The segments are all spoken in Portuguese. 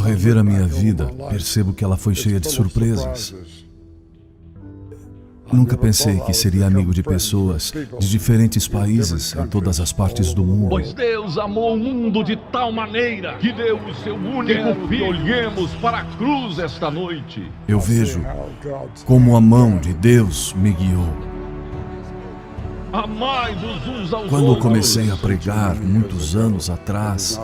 rever a minha vida, percebo que ela foi cheia de surpresas. Nunca pensei que seria amigo de pessoas de diferentes países em todas as partes do mundo. Pois Deus amou o mundo de tal maneira que deu o seu único filho. Olhemos para a cruz esta noite. Eu vejo como a mão de Deus me guiou. Amai-vos uns aos Quando outros. comecei a pregar, muitos anos atrás,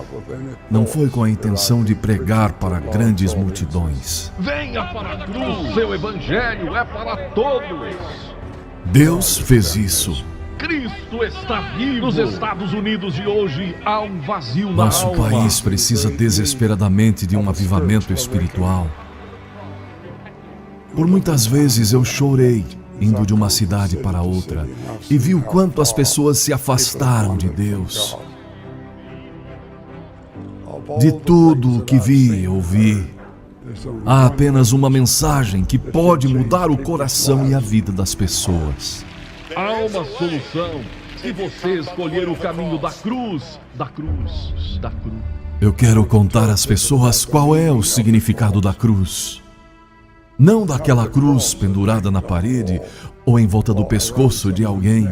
não foi com a intenção de pregar para grandes multidões. Venha para a cruz. Seu evangelho é para todos. Deus fez isso. Cristo está vivo. Nos Estados Unidos de hoje há um vazio na Nosso alma. país precisa desesperadamente de um avivamento espiritual. Por muitas vezes eu chorei indo de uma cidade para outra e vi o quanto as pessoas se afastaram de Deus. De tudo o que vi e ouvi, há apenas uma mensagem que pode mudar o coração e a vida das pessoas. Há uma solução se você escolher o caminho da cruz, da cruz, da cruz. Eu quero contar às pessoas qual é o significado da cruz. Não daquela cruz pendurada na parede ou em volta do pescoço de alguém.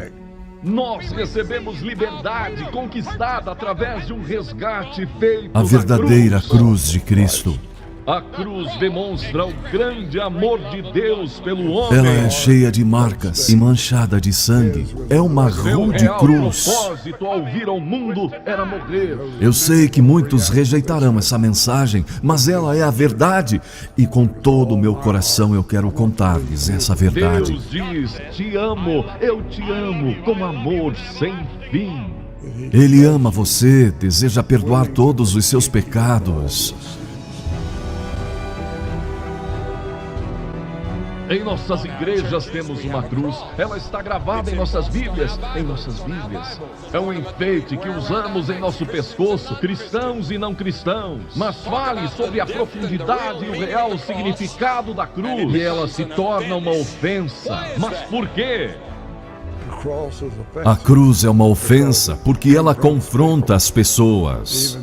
Nós recebemos liberdade conquistada através de um resgate feito A na verdadeira cruz de Cristo. A cruz demonstra o grande amor de Deus pelo homem. Ela é cheia de marcas e manchada de sangue. É uma Seu rude real cruz. propósito ao vir ao mundo era morrer. Eu sei que muitos rejeitarão essa mensagem, mas ela é a verdade. E com todo o meu coração eu quero contar-lhes essa verdade. Deus diz, te amo, eu te amo, com amor sem fim. Ele ama você, deseja perdoar todos os seus pecados. Em nossas igrejas temos uma cruz. Ela está gravada em nossas Bíblias. É um enfeite que usamos em nosso pescoço, cristãos e não cristãos. Mas fale sobre a profundidade e o real significado da cruz. E ela se torna uma ofensa. Mas por quê? A cruz é uma ofensa porque ela confronta as pessoas.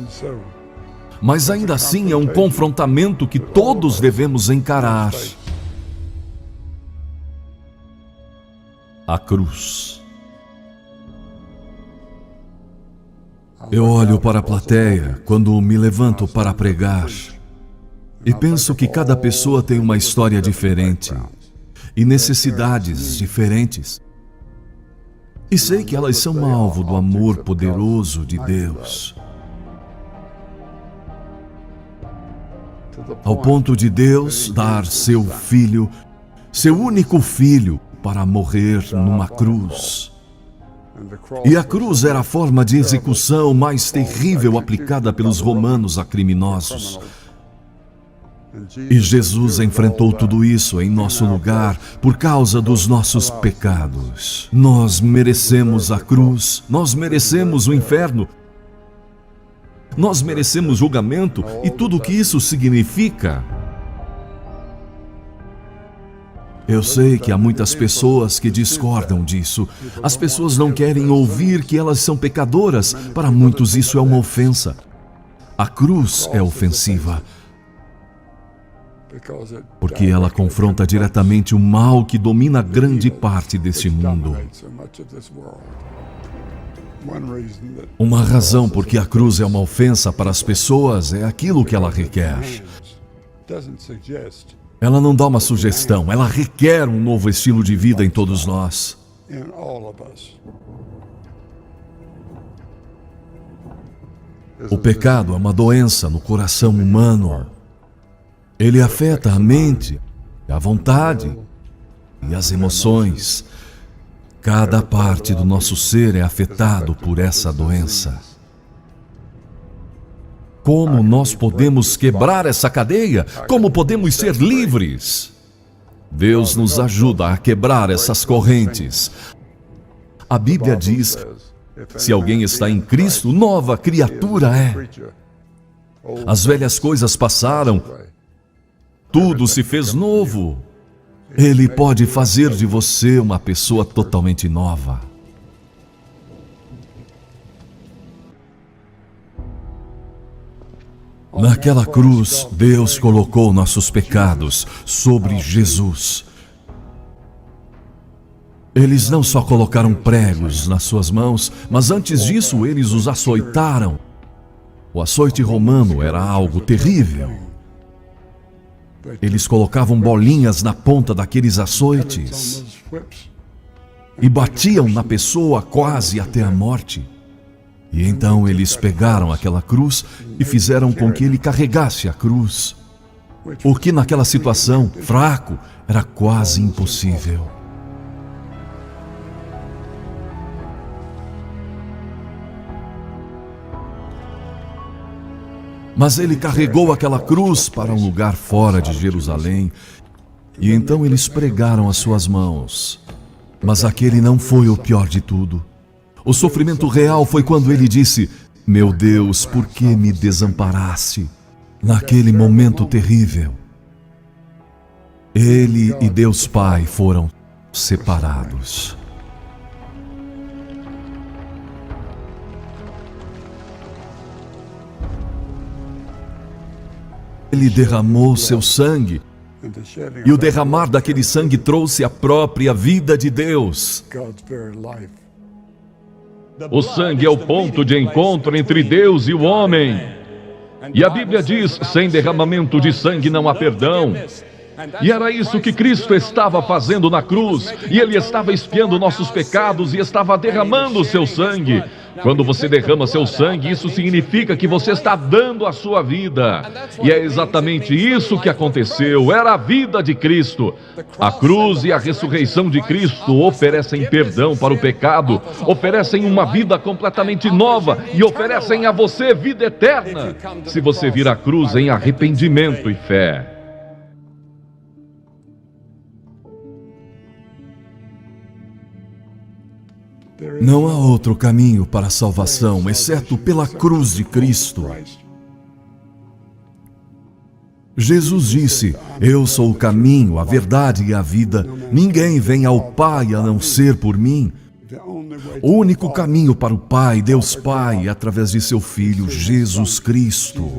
Mas ainda assim é um confrontamento que todos devemos encarar. A cruz. Eu olho para a plateia quando me levanto para pregar e penso que cada pessoa tem uma história diferente e necessidades diferentes. E sei que elas são alvo do amor poderoso de Deus. Ao ponto de Deus dar seu filho, seu único filho, para morrer numa cruz. E a cruz era a forma de execução mais terrível aplicada pelos romanos a criminosos. E Jesus enfrentou tudo isso em nosso lugar por causa dos nossos pecados. Nós merecemos a cruz, nós merecemos o inferno, nós merecemos julgamento e tudo o que isso significa. Eu sei que há muitas pessoas que discordam disso. As pessoas não querem ouvir que elas são pecadoras. Para muitos isso é uma ofensa. A cruz é ofensiva, porque ela confronta diretamente o mal que domina grande parte deste mundo. Uma razão por que a cruz é uma ofensa para as pessoas é aquilo que ela requer. Ela não dá uma sugestão, ela requer um novo estilo de vida em todos nós. O pecado é uma doença no coração humano. Ele afeta a mente, a vontade e as emoções. Cada parte do nosso ser é afetado por essa doença. Como nós podemos quebrar essa cadeia? Como podemos ser livres? Deus nos ajuda a quebrar essas correntes. A Bíblia diz: se alguém está em Cristo, nova criatura é. As velhas coisas passaram, tudo se fez novo. Ele pode fazer de você uma pessoa totalmente nova. Naquela cruz, Deus colocou nossos pecados sobre Jesus. Eles não só colocaram pregos nas suas mãos, mas antes disso eles os açoitaram. O açoite romano era algo terrível. Eles colocavam bolinhas na ponta daqueles açoites e batiam na pessoa quase até a morte. E então eles pegaram aquela cruz e fizeram com que ele carregasse a cruz, o que naquela situação, fraco, era quase impossível. Mas ele carregou aquela cruz para um lugar fora de Jerusalém, e então eles pregaram as suas mãos. Mas aquele não foi o pior de tudo. O sofrimento real foi quando ele disse: meu Deus, por que me desamparaste? Naquele momento terrível, ele e Deus Pai foram separados. Ele derramou seu sangue, e o derramar daquele sangue trouxe a própria vida de Deus. O sangue é o ponto de encontro entre Deus e o homem. E a Bíblia diz: sem derramamento de sangue não há perdão. E era isso que Cristo estava fazendo na cruz. E Ele estava expiando nossos pecados e estava derramando o seu sangue. Quando você derrama seu sangue, isso significa que você está dando a sua vida. E é exatamente isso que aconteceu. Era a vida de Cristo. A cruz e a ressurreição de Cristo oferecem perdão para o pecado, oferecem uma vida completamente nova e oferecem a você vida eterna, se você vir a cruz em arrependimento e fé. Não há outro caminho para a salvação, exceto pela cruz de Cristo. Jesus disse: eu sou o caminho, a verdade e a vida. Ninguém vem ao Pai a não ser por mim. O único caminho para o Pai, Deus Pai, é através de seu Filho, Jesus Cristo.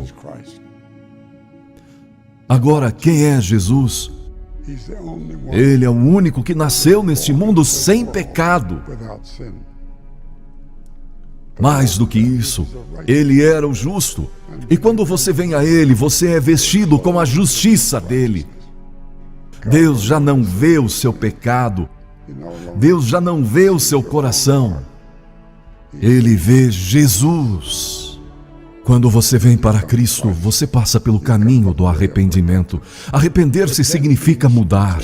Agora, quem é Jesus? Ele é o único que nasceu neste mundo sem pecado. Mais do que isso, Ele era o justo. E quando você vem a Ele, você é vestido com a justiça dEle. Deus já não vê o seu pecado. Deus já não vê o seu coração. Ele vê Jesus. Quando você vem para Cristo, você passa pelo caminho do arrependimento. Arrepender-se significa mudar.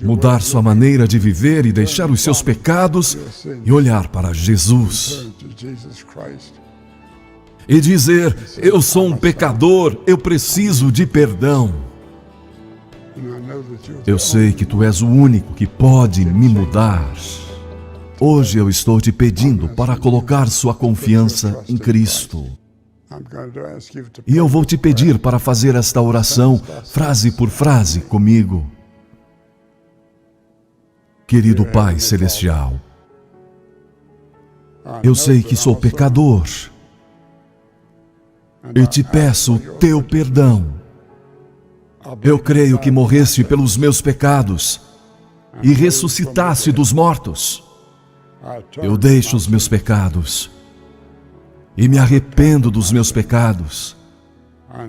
Mudar sua maneira de viver e deixar os seus pecados e olhar para Jesus. E dizer: eu sou um pecador, eu preciso de perdão. Eu sei que Tu és o único que pode me mudar. Hoje eu estou te pedindo para colocar sua confiança em Cristo. E eu vou te pedir para fazer esta oração, frase por frase, comigo. Querido Pai Celestial, eu sei que sou pecador e te peço o Teu perdão. Eu creio que morreste pelos meus pecados e ressuscitaste dos mortos. Eu deixo os meus pecados e me arrependo dos meus pecados.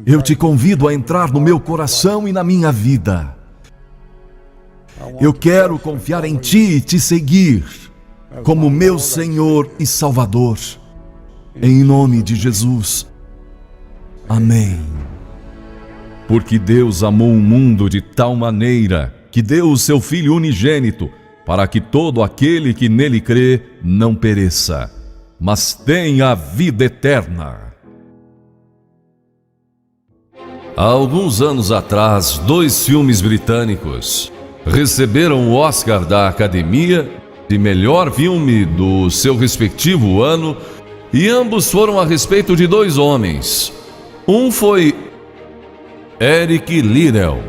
Eu te convido a entrar no meu coração e na minha vida. Eu quero confiar em Ti e Te seguir como meu Senhor e Salvador. Em nome de Jesus. Amém. Porque Deus amou o mundo de tal maneira que deu o Seu Filho unigênito, para que todo aquele que nele crê não pereça, mas tenha a vida eterna. Há alguns anos atrás, 2 filmes britânicos receberam o Oscar da Academia de melhor filme do seu respectivo ano, e ambos foram a respeito de 2 homens. Um foi Eric Liddell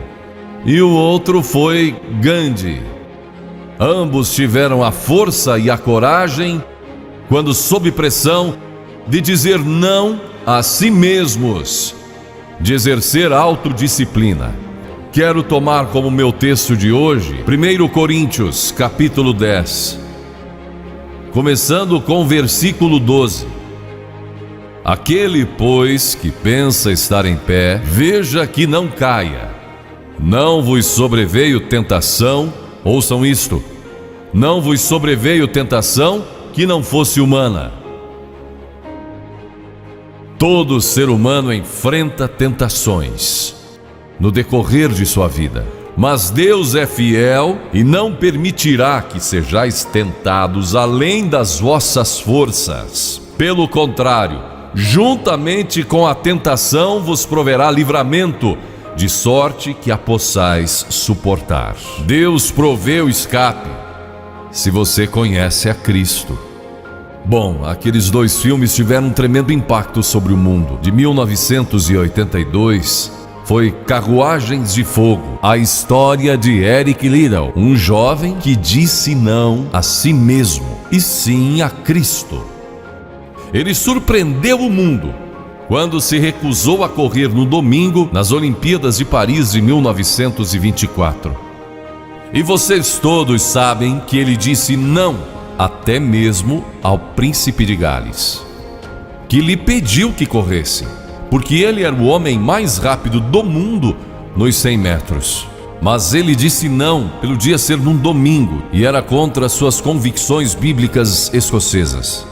e o outro foi Gandhi. Ambos tiveram a força e a coragem, quando sob pressão, de dizer não a si mesmos, de exercer autodisciplina. Quero tomar como meu texto de hoje 1 Coríntios, capítulo 10, começando com o versículo 12. Aquele, pois, que pensa estar em pé, veja que não caia. Não vos sobreveio tentação, ouçam isto, não vos sobreveio tentação que não fosse humana. Todo ser humano enfrenta tentações no decorrer de sua vida, mas Deus é fiel e não permitirá que sejais tentados além das vossas forças. Pelo contrário, juntamente com a tentação vos proverá livramento, de sorte que a possais suportar. Deus provê o escape, se você conhece a Cristo. Bom, aqueles dois filmes tiveram um tremendo impacto sobre o mundo. De 1982, foi Carruagens de Fogo, a história de Eric Liddell, um jovem que disse não a si mesmo e sim a Cristo. Ele surpreendeu o mundo quando se recusou a correr no domingo nas Olimpíadas de Paris de 1924. E vocês todos sabem que ele disse não até mesmo ao príncipe de Gales, que lhe pediu que corresse, porque ele era o homem mais rápido do mundo nos 100 metros. Mas ele disse não pelo dia ser num domingo e era contra suas convicções bíblicas escocesas.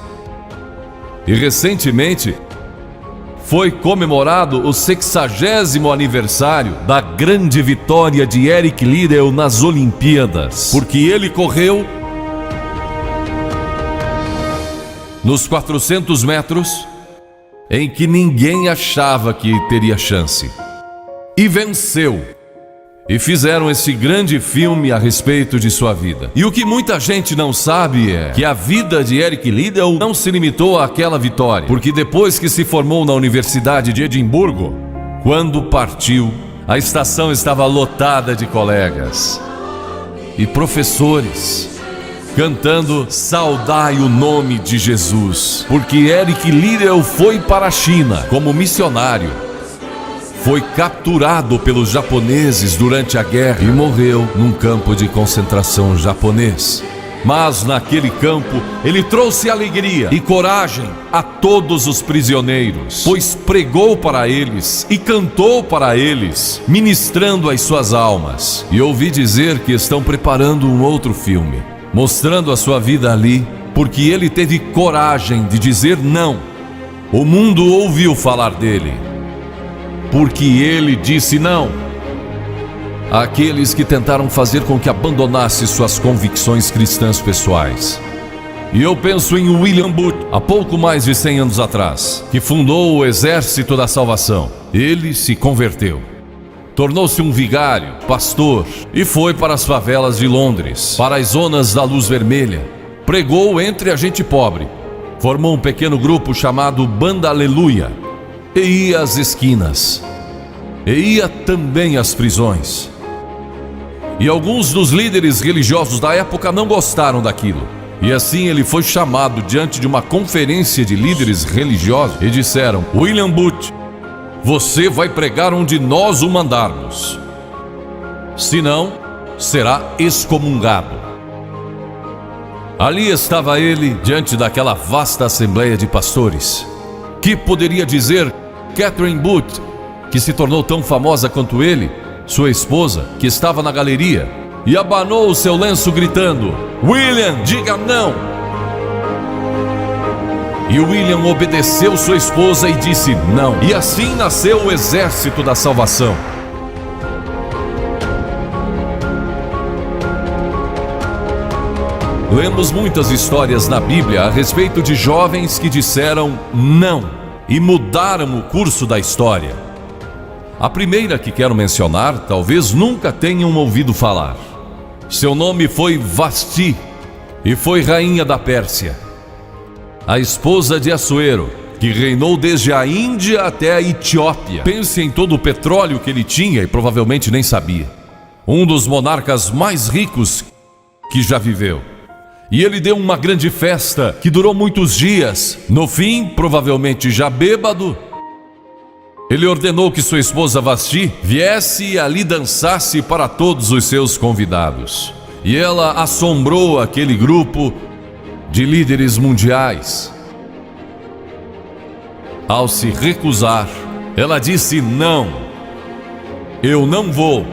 E recentemente foi comemorado o 60º aniversário da grande vitória de Eric Liddell nas Olimpíadas, porque ele correu nos 400 metros em que ninguém achava que teria chance, e venceu. E fizeram esse grande filme a respeito de sua vida. E o que muita gente não sabe é que a vida de Eric Liddell não se limitou àquela vitória, porque depois que se formou na Universidade de Edimburgo, quando partiu, a estação estava lotada de colegas e professores cantando "Saudai o nome de Jesus", porque Eric Liddell foi para a China como missionário. Foi capturado pelos japoneses durante a guerra e morreu num campo de concentração japonês. Mas naquele campo ele trouxe alegria e coragem a todos os prisioneiros, pois pregou para eles e cantou para eles, ministrando as suas almas. E ouvi dizer que estão preparando um outro filme, mostrando a sua vida ali, porque ele teve coragem de dizer não. O mundo ouviu falar dele, porque ele disse não àqueles que tentaram fazer com que abandonasse suas convicções cristãs pessoais. E eu penso em William Booth, há pouco mais de 100 anos atrás, que fundou o Exército da Salvação. Ele se converteu, tornou-se um vigário, pastor, e foi para as favelas de Londres, para as zonas da Luz Vermelha. Pregou entre a gente pobre, formou um pequeno grupo chamado Banda Aleluia, e ia às esquinas, e ia também às prisões. E alguns dos líderes religiosos da época não gostaram daquilo. E assim ele foi chamado diante de uma conferência de líderes religiosos e disseram: William Booth, você vai pregar onde nós o mandarmos, senão será excomungado. Ali estava ele diante daquela vasta assembleia de pastores. Que poderia dizer Catherine Booth, que se tornou tão famosa quanto ele, sua esposa, que estava na galeria, e abanou o seu lenço gritando: William, diga não! E William obedeceu sua esposa e disse não. E assim nasceu o Exército da Salvação. Lemos muitas histórias na Bíblia a respeito de jovens que disseram não e mudaram o curso da história. A primeira que quero mencionar, talvez nunca tenham ouvido falar. Seu nome foi Vasti e foi rainha da Pérsia, a esposa de Assuero, que reinou desde a Índia até a Etiópia. Pense em todo o petróleo que ele tinha e provavelmente nem sabia. Um dos monarcas mais ricos que já viveu. E ele deu uma grande festa que durou muitos dias. No fim, provavelmente já bêbado, ele ordenou que sua esposa Vasti viesse e ali dançasse para todos os seus convidados. E ela assombrou aquele grupo de líderes mundiais. Ao se recusar, ela disse: não, eu não vou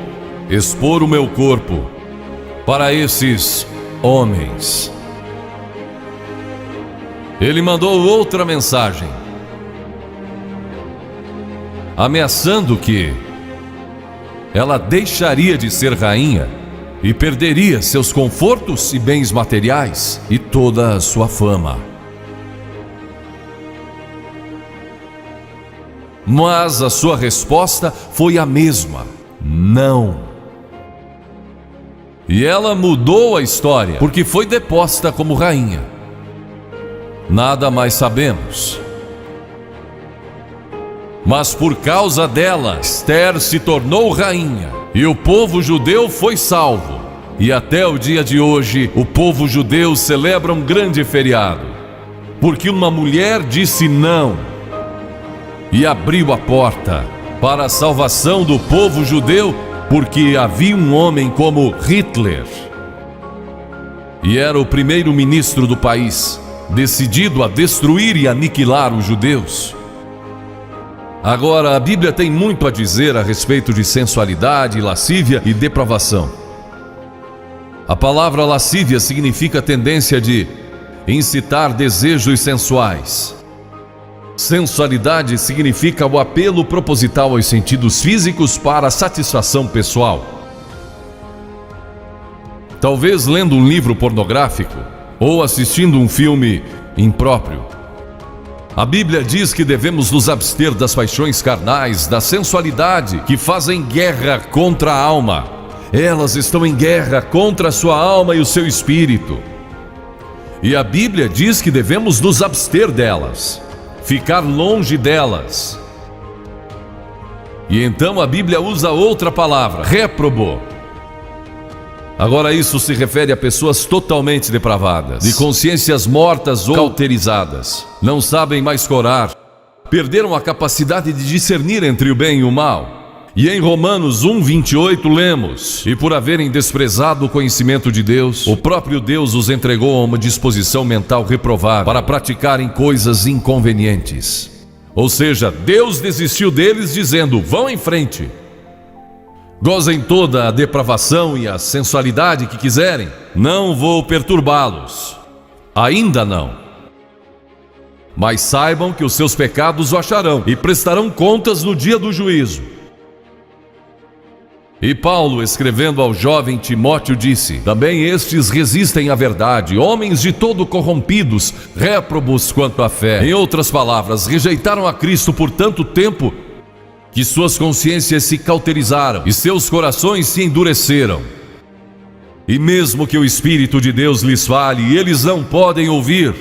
expor o meu corpo para esses homens. Ele mandou outra mensagem, ameaçando que ela deixaria de ser rainha e perderia seus confortos e bens materiais e toda a sua fama. Mas a sua resposta foi a mesma: não. E ela mudou a história, porque foi deposta como rainha. Nada mais sabemos. Mas por causa dela, Esther se tornou rainha e o povo judeu foi salvo. E até o dia de hoje, o povo judeu celebra um grande feriado, porque uma mulher disse não e abriu a porta para a salvação do povo judeu, porque havia um homem como Hitler, e era o primeiro-ministro do país, decidido a destruir e aniquilar os judeus. Agora, a Bíblia tem muito a dizer a respeito de sensualidade, lascívia e depravação. A palavra lascívia significa tendência de incitar desejos sensuais. Sensualidade significa o apelo proposital aos sentidos físicos para a satisfação pessoal. Talvez lendo um livro pornográfico ou assistindo um filme impróprio. A Bíblia diz que devemos nos abster das paixões carnais, da sensualidade, que fazem guerra contra a alma. Elas estão em guerra contra a sua alma e o seu espírito. E a Bíblia diz que devemos nos abster delas, ficar longe delas. E então a Bíblia usa outra palavra, réprobo. Agora isso se refere a pessoas totalmente depravadas, de consciências mortas ou cauterizadas. Não sabem mais corar, perderam a capacidade de discernir entre o bem e o mal. E em Romanos 1:28 lemos: e por haverem desprezado o conhecimento de Deus, o próprio Deus os entregou a uma disposição mental reprovada para praticarem coisas inconvenientes. Ou seja, Deus desistiu deles dizendo: vão em frente, gozem toda a depravação e a sensualidade que quiserem, não vou perturbá-los, ainda não. Mas saibam que os seus pecados o acharão e prestarão contas no dia do juízo. E Paulo, escrevendo ao jovem Timóteo, disse: também estes resistem à verdade, homens de todo corrompidos, réprobos quanto à fé. Em outras palavras, rejeitaram a Cristo por tanto tempo que suas consciências se cauterizaram e seus corações se endureceram. E mesmo que o Espírito de Deus lhes fale, eles não podem ouvir.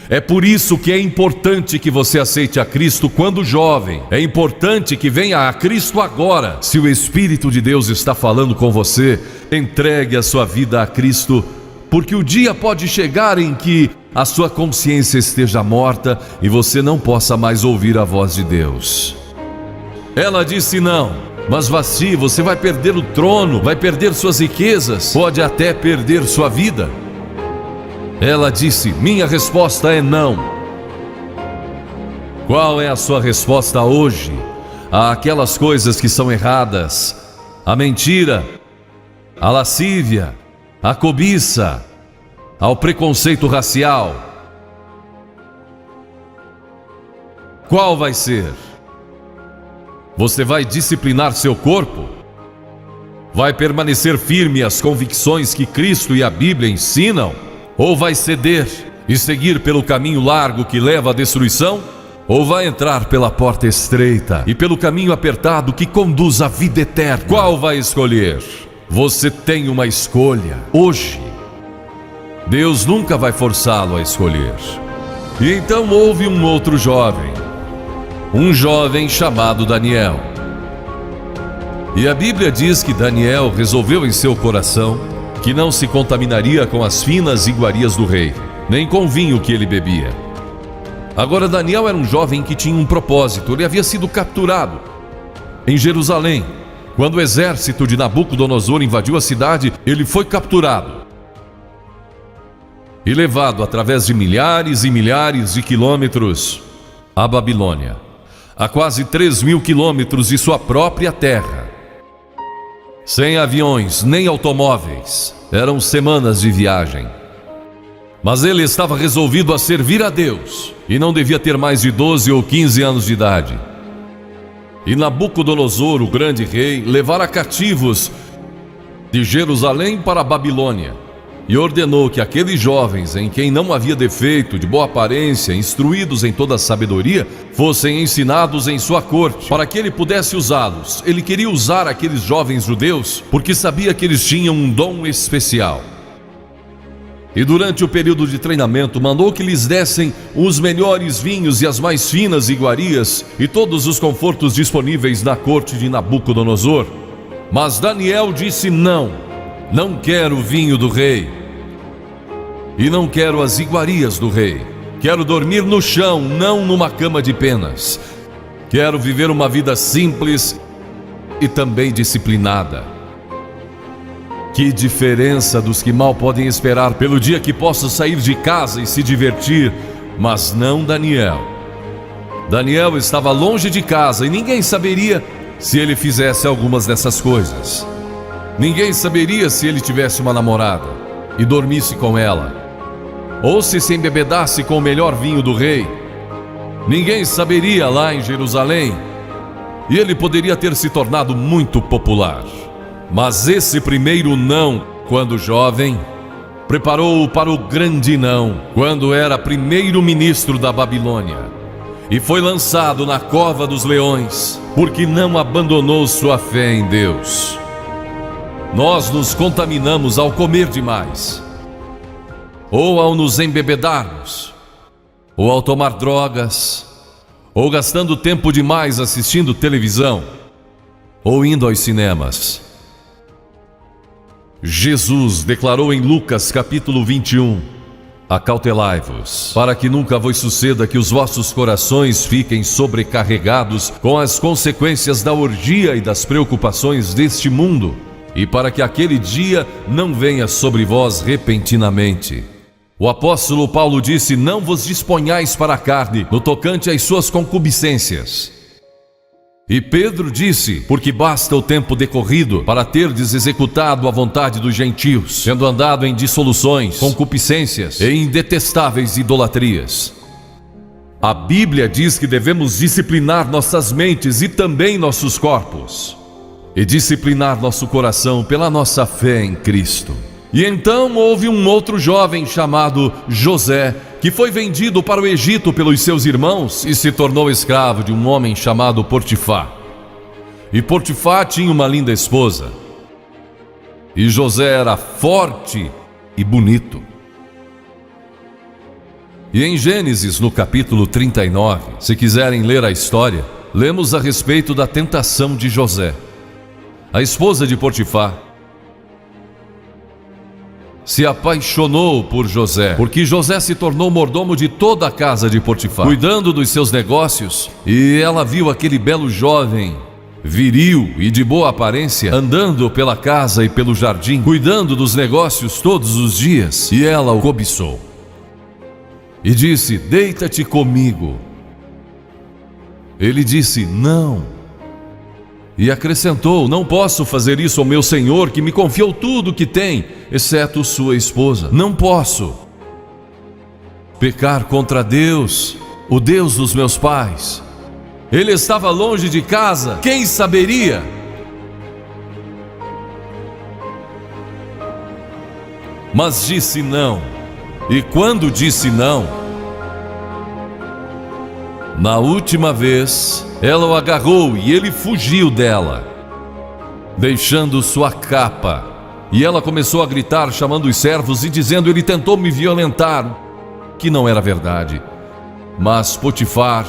É por isso que é importante que você aceite a Cristo quando jovem. É importante que venha a Cristo agora. Se o Espírito de Deus está falando com você, entregue a sua vida a Cristo, porque o dia pode chegar em que a sua consciência esteja morta e você não possa mais ouvir a voz de Deus. Ela disse não, mas Vasti, você vai perder o trono, vai perder suas riquezas, pode até perder sua vida. Ela disse: minha resposta é não. Qual é a sua resposta hoje àquelas coisas que são erradas? A mentira, a lascívia, a cobiça, ao preconceito racial. Qual vai ser? Você vai disciplinar seu corpo? Vai permanecer firme às convicções que Cristo e a Bíblia ensinam? Ou vai ceder e seguir pelo caminho largo que leva à destruição? Ou vai entrar pela porta estreita e pelo caminho apertado que conduz à vida eterna? Qual vai escolher? Você tem uma escolha hoje. Deus nunca vai forçá-lo a escolher. E então houve um outro jovem, um jovem chamado Daniel. E a Bíblia diz que Daniel resolveu em seu coração que não se contaminaria com as finas iguarias do rei, nem com o vinho que ele bebia. Agora Daniel era um jovem que tinha um propósito. Ele havia sido capturado em Jerusalém. Quando o exército de Nabucodonosor invadiu a cidade, ele foi capturado e levado através de milhares e milhares de quilômetros à Babilônia, a quase 3.000 quilômetros de sua própria terra. Sem aviões nem automóveis, eram semanas de viagem. Mas ele estava resolvido a servir a Deus e não devia ter mais de 12 ou 15 anos de idade. E Nabucodonosor, o grande rei, levara cativos de Jerusalém para a Babilônia e ordenou que aqueles jovens, em quem não havia defeito, de boa aparência, instruídos em toda a sabedoria, fossem ensinados em sua corte, para que ele pudesse usá-los. Ele queria usar aqueles jovens judeus porque sabia que eles tinham um dom especial. E durante o período de treinamento, mandou que lhes dessem os melhores vinhos e as mais finas iguarias e todos os confortos disponíveis na corte de Nabucodonosor. Mas Daniel disse: não quero o vinho do rei e não quero as iguarias do rei. Quero dormir no chão, não numa cama de penas. Quero viver uma vida simples e também disciplinada. Que diferença dos que mal podem esperar pelo dia que posso sair de casa e se divertir, mas não Daniel. Daniel estava longe de casa e ninguém saberia se ele fizesse algumas dessas coisas. Ninguém saberia se ele tivesse uma namorada e dormisse com ela, ou se embebedasse com o melhor vinho do rei. Ninguém saberia lá em Jerusalém, e ele poderia ter se tornado muito popular. Mas esse primeiro não, quando jovem, preparou-o para o grande não, quando era primeiro-ministro da Babilônia, e foi lançado na cova dos leões, porque não abandonou sua fé em Deus. Nós nos contaminamos ao comer demais, ou ao nos embebedarmos, ou ao tomar drogas, ou gastando tempo demais assistindo televisão, ou indo aos cinemas. Jesus declarou em Lucas capítulo 21: acautelai-vos, para que nunca vos suceda que os vossos corações fiquem sobrecarregados com as consequências da orgia e das preocupações deste mundo, e para que aquele dia não venha sobre vós repentinamente. O apóstolo Paulo disse: não vos disponhais para a carne no tocante às suas concupiscências. E Pedro disse: porque basta o tempo decorrido para terdes executado a vontade dos gentios, tendo andado em dissoluções, concupiscências e em detestáveis idolatrias. A Bíblia diz que devemos disciplinar nossas mentes e também nossos corpos, e disciplinar nosso coração pela nossa fé em Cristo. E então houve um outro jovem chamado José, que foi vendido para o Egito pelos seus irmãos e se tornou escravo de um homem chamado Potifar. E Potifar tinha uma linda esposa, e José era forte e bonito. E em Gênesis, no capítulo 39, se quiserem ler a história, lemos a respeito da tentação de José. A esposa de Potifar se apaixonou por José, porque José se tornou mordomo de toda a casa de Potifar, cuidando dos seus negócios, e ela viu aquele belo jovem, viril e de boa aparência, andando pela casa e pelo jardim, cuidando dos negócios todos os dias, e ela o cobiçou. E disse: deita-te comigo. Ele disse: não. E acrescentou: não posso fazer isso ao meu senhor, que me confiou tudo o que tem, exceto sua esposa. Não posso pecar contra Deus, o Deus dos meus pais. Ele estava longe de casa, quem saberia? Mas disse não. E quando disse não, na última vez, ela o agarrou e ele fugiu dela, deixando sua capa. E ela começou a gritar, chamando os servos e dizendo: ele tentou me violentar, que não era verdade. Mas Potifar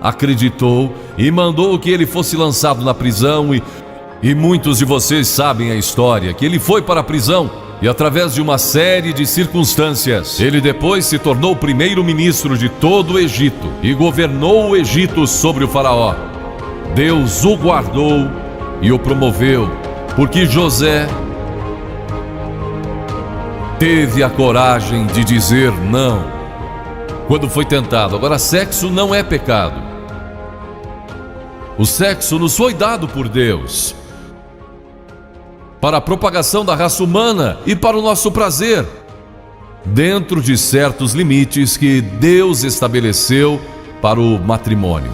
acreditou e mandou que ele fosse lançado na prisão. E muitos de vocês sabem a história, que ele foi para a prisão E através de uma série de circunstâncias, ele depois se tornou primeiro-ministro de todo o Egito e governou o Egito sobre o faraó. Deus o guardou e o promoveu, porque José teve a coragem de dizer não quando foi tentado. Agora, sexo não é pecado. O sexo nos foi dado por Deus para a propagação da raça humana e para o nosso prazer, dentro de certos limites que Deus estabeleceu para o matrimônio.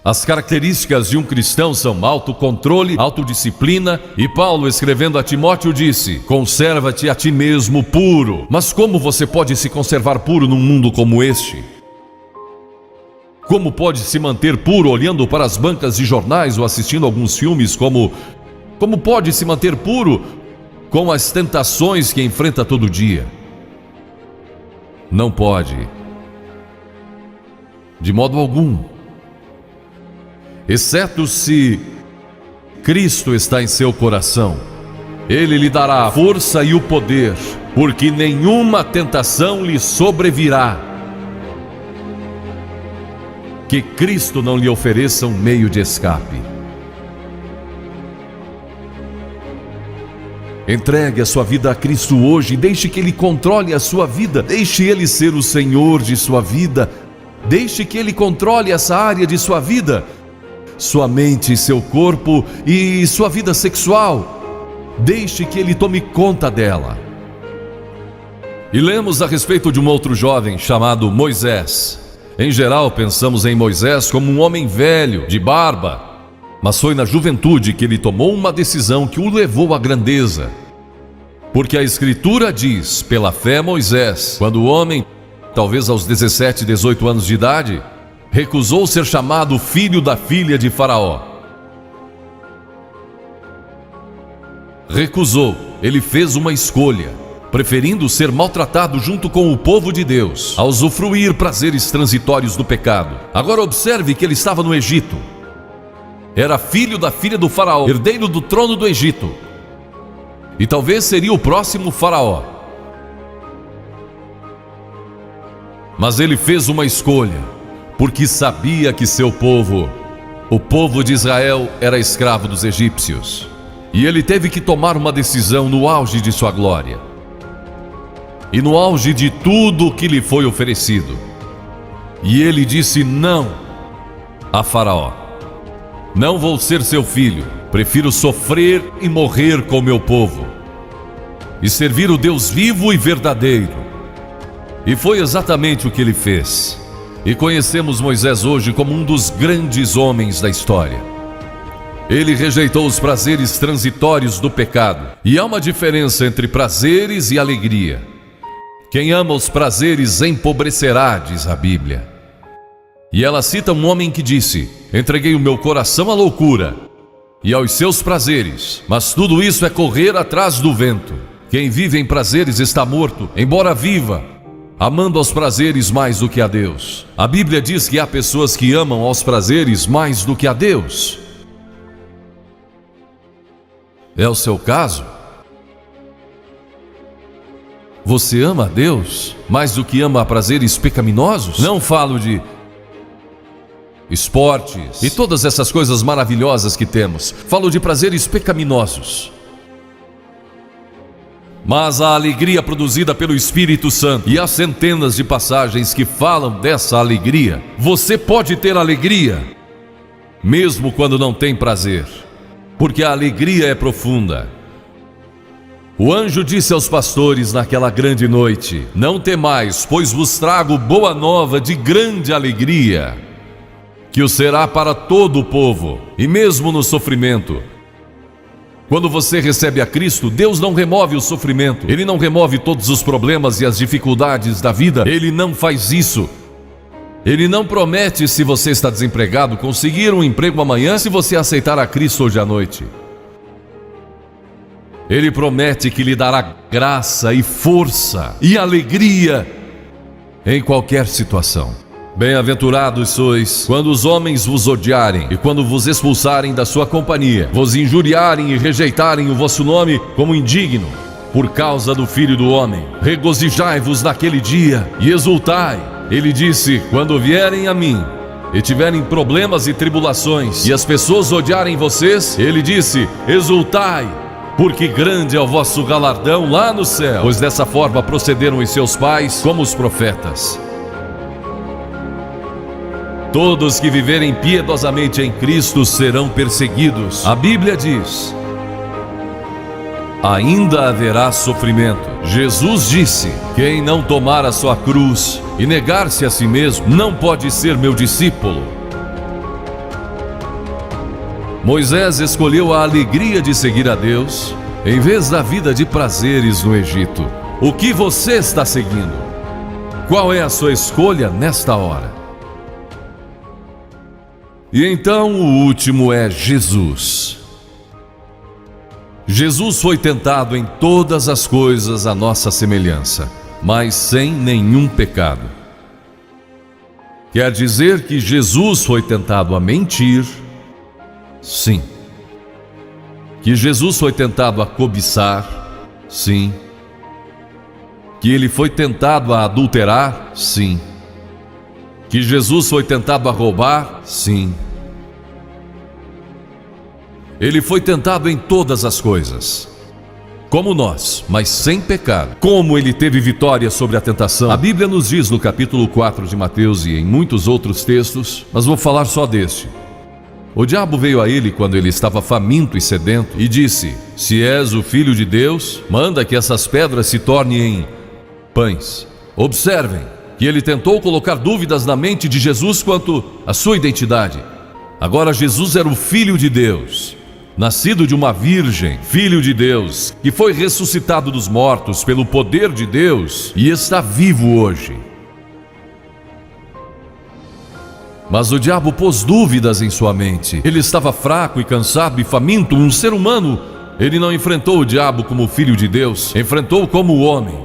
As características de um cristão são autocontrole, autodisciplina, e Paulo, escrevendo a Timóteo, disse: conserva-te a ti mesmo puro. Mas como você pode se conservar puro num mundo como este? Como pode se manter puro olhando para as bancas de jornais ou assistindo alguns filmes? Como pode se manter puro com as tentações que enfrenta todo dia? Não pode, de modo algum, exceto se Cristo está em seu coração. Ele lhe dará a força e o poder, porque nenhuma tentação lhe sobrevirá que Cristo não lhe ofereça um meio de escape. Entregue a sua vida a Cristo hoje, deixe que Ele controle a sua vida, deixe Ele ser o Senhor de sua vida, deixe que Ele controle essa área de sua vida, sua mente, seu corpo e sua vida sexual. Deixe que Ele tome conta dela. E lemos a respeito de um outro jovem chamado Moisés. Em geral, pensamos em Moisés como um homem velho, de barba, mas foi na juventude que ele tomou uma decisão que o levou à grandeza. Porque a Escritura diz, pela fé Moisés, quando o homem, talvez aos 17, 18 anos de idade, recusou ser chamado filho da filha de Faraó. Recusou, ele fez uma escolha, preferindo ser maltratado junto com o povo de Deus, a usufruir prazeres transitórios do pecado. Agora observe que ele estava no Egito. Era filho da filha do Faraó, herdeiro do trono do Egito. E talvez seria o próximo Faraó. Mas ele fez uma escolha, porque sabia que seu povo, o povo de Israel, era escravo dos egípcios. E ele teve que tomar uma decisão no auge de sua glória e no auge de tudo o que lhe foi oferecido. E ele disse não a Faraó: não vou ser seu filho, prefiro sofrer e morrer com meu povo e servir o Deus vivo e verdadeiro. E foi exatamente o que ele fez. E conhecemos Moisés hoje como um dos grandes homens da história. Ele rejeitou os prazeres transitórios do pecado. E há uma diferença entre prazeres e alegria. Quem ama os prazeres empobrecerá, diz a Bíblia. E ela cita um homem que disse: entreguei o meu coração à loucura e aos seus prazeres, mas tudo isso é correr atrás do vento. Quem vive em prazeres está morto, embora viva, amando aos prazeres mais do que a Deus. A Bíblia diz que há pessoas que amam aos prazeres mais do que a Deus. É o seu caso? Você ama a Deus mais do que ama a prazeres pecaminosos? Não falo de esportes e todas essas coisas maravilhosas que temos. Falo de prazeres pecaminosos. Mas a alegria produzida pelo Espírito Santo, e há centenas de passagens que falam dessa alegria. Você pode ter alegria mesmo quando não tem prazer, porque a alegria é profunda. O anjo disse aos pastores naquela grande noite: não temais, pois vos trago boa nova de grande alegria, que o será para todo o povo. E mesmo no sofrimento, quando você recebe a Cristo, Deus não remove o sofrimento. Ele não remove todos os problemas e as dificuldades da vida. Ele não faz isso. Ele não promete, se você está desempregado, conseguir um emprego amanhã se você aceitar a Cristo hoje à noite. Ele promete que lhe dará graça e força e alegria em qualquer situação. Bem-aventurados sois quando os homens vos odiarem e quando vos expulsarem da sua companhia, vos injuriarem e rejeitarem o vosso nome como indigno, por causa do Filho do Homem. Regozijai-vos naquele dia e exultai. Ele disse: quando vierem a mim e tiverem problemas e tribulações, e as pessoas odiarem vocês, ele disse: exultai, porque grande é o vosso galardão lá no céu, pois dessa forma procederam os seus pais como os profetas. Todos que viverem piedosamente em Cristo serão perseguidos. A Bíblia diz: ainda haverá sofrimento. Jesus disse: quem não tomar a sua cruz e negar-se a si mesmo, não pode ser meu discípulo. Moisés escolheu a alegria de seguir a Deus, em vez da vida de prazeres no Egito. O que você está seguindo? Qual é a sua escolha nesta hora? E então o último é Jesus. Jesus foi tentado em todas as coisas à nossa semelhança, mas sem nenhum pecado. Quer dizer que Jesus foi tentado a mentir? Sim. Que Jesus foi tentado a cobiçar? Sim. Que ele foi tentado a adulterar? Sim. Que Jesus foi tentado a roubar? Sim. Ele foi tentado em todas as coisas, como nós, mas sem pecado. Como ele teve vitória sobre a tentação? A Bíblia nos diz no capítulo 4 de Mateus e em muitos outros textos, mas vou falar só deste. O diabo veio a ele quando ele estava faminto e sedento e disse: se és o Filho de Deus, manda que essas pedras se tornem em pães. Observem que ele tentou colocar dúvidas na mente de Jesus quanto à sua identidade. Agora Jesus era o Filho de Deus, nascido de uma virgem, Filho de Deus, que foi ressuscitado dos mortos pelo poder de Deus e está vivo hoje. Mas o diabo pôs dúvidas em sua mente. Ele estava fraco e cansado e faminto, um ser humano. Ele não enfrentou o diabo como Filho de Deus, enfrentou como homem.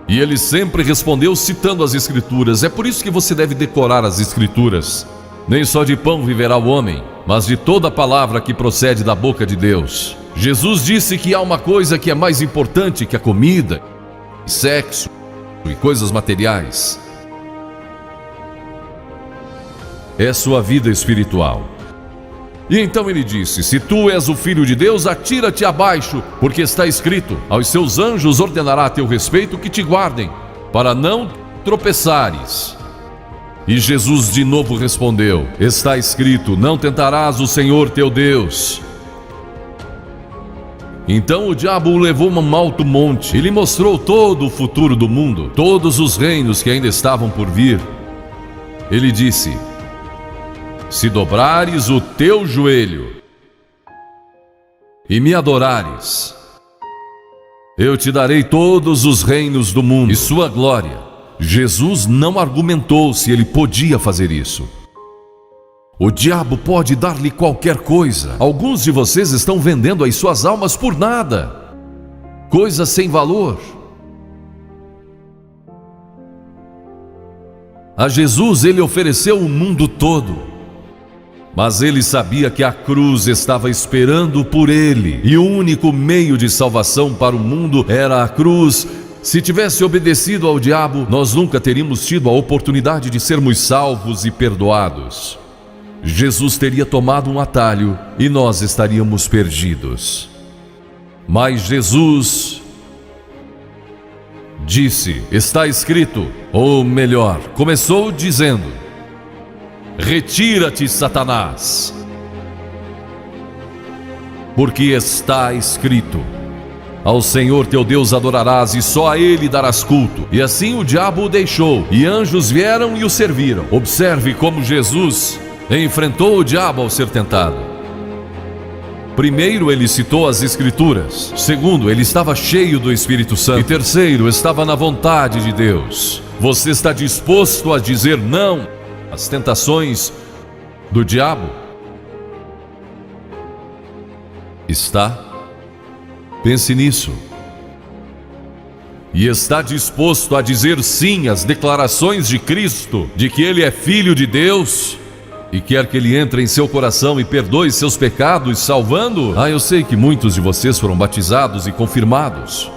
E ele sempre respondeu citando as Escrituras. É por isso que você deve decorar as Escrituras. Nem só de pão viverá o homem, mas de toda palavra que procede da boca de Deus. Jesus disse que há uma coisa que é mais importante que a comida, sexo e coisas materiais. É sua vida espiritual. E então ele disse: se tu és o Filho de Deus, atira-te abaixo, porque está escrito: aos seus anjos ordenará a teu respeito que te guardem, para não tropeçares. E Jesus de novo respondeu: está escrito: não tentarás o Senhor teu Deus. Então o diabo o levou a um alto monte e lhe mostrou todo o futuro do mundo, todos os reinos que ainda estavam por vir. Ele disse: se dobrares o teu joelho e me adorares, eu te darei todos os reinos do mundo e sua glória. Jesus não argumentou se ele podia fazer isso. O diabo pode dar-lhe qualquer coisa. Alguns de vocês estão vendendo as suas almas por nada, coisas sem valor. A Jesus ele ofereceu o mundo todo. Mas ele sabia que a cruz estava esperando por ele, e o único meio de salvação para o mundo era a cruz. Se tivesse obedecido ao diabo, nós nunca teríamos tido a oportunidade de sermos salvos e perdoados. Jesus teria tomado um atalho e nós estaríamos perdidos. Mas Jesus disse: está escrito, ou melhor, começou dizendo: retira-te, Satanás, porque está escrito: ao Senhor teu Deus adorarás e só a Ele darás culto. E assim o diabo o deixou, e anjos vieram e o serviram. Observe como Jesus enfrentou o diabo ao ser tentado. Primeiro, ele citou as Escrituras. Segundo, ele estava cheio do Espírito Santo. E terceiro, estava na vontade de Deus. Você está disposto a dizer não às tentações do diabo? Está? Pense nisso. E está disposto a dizer sim às declarações de Cristo, de que Ele é Filho de Deus? e quer que Ele entre em seu coração e perdoe seus pecados, salvando? Eu sei que muitos de vocês foram batizados e confirmados.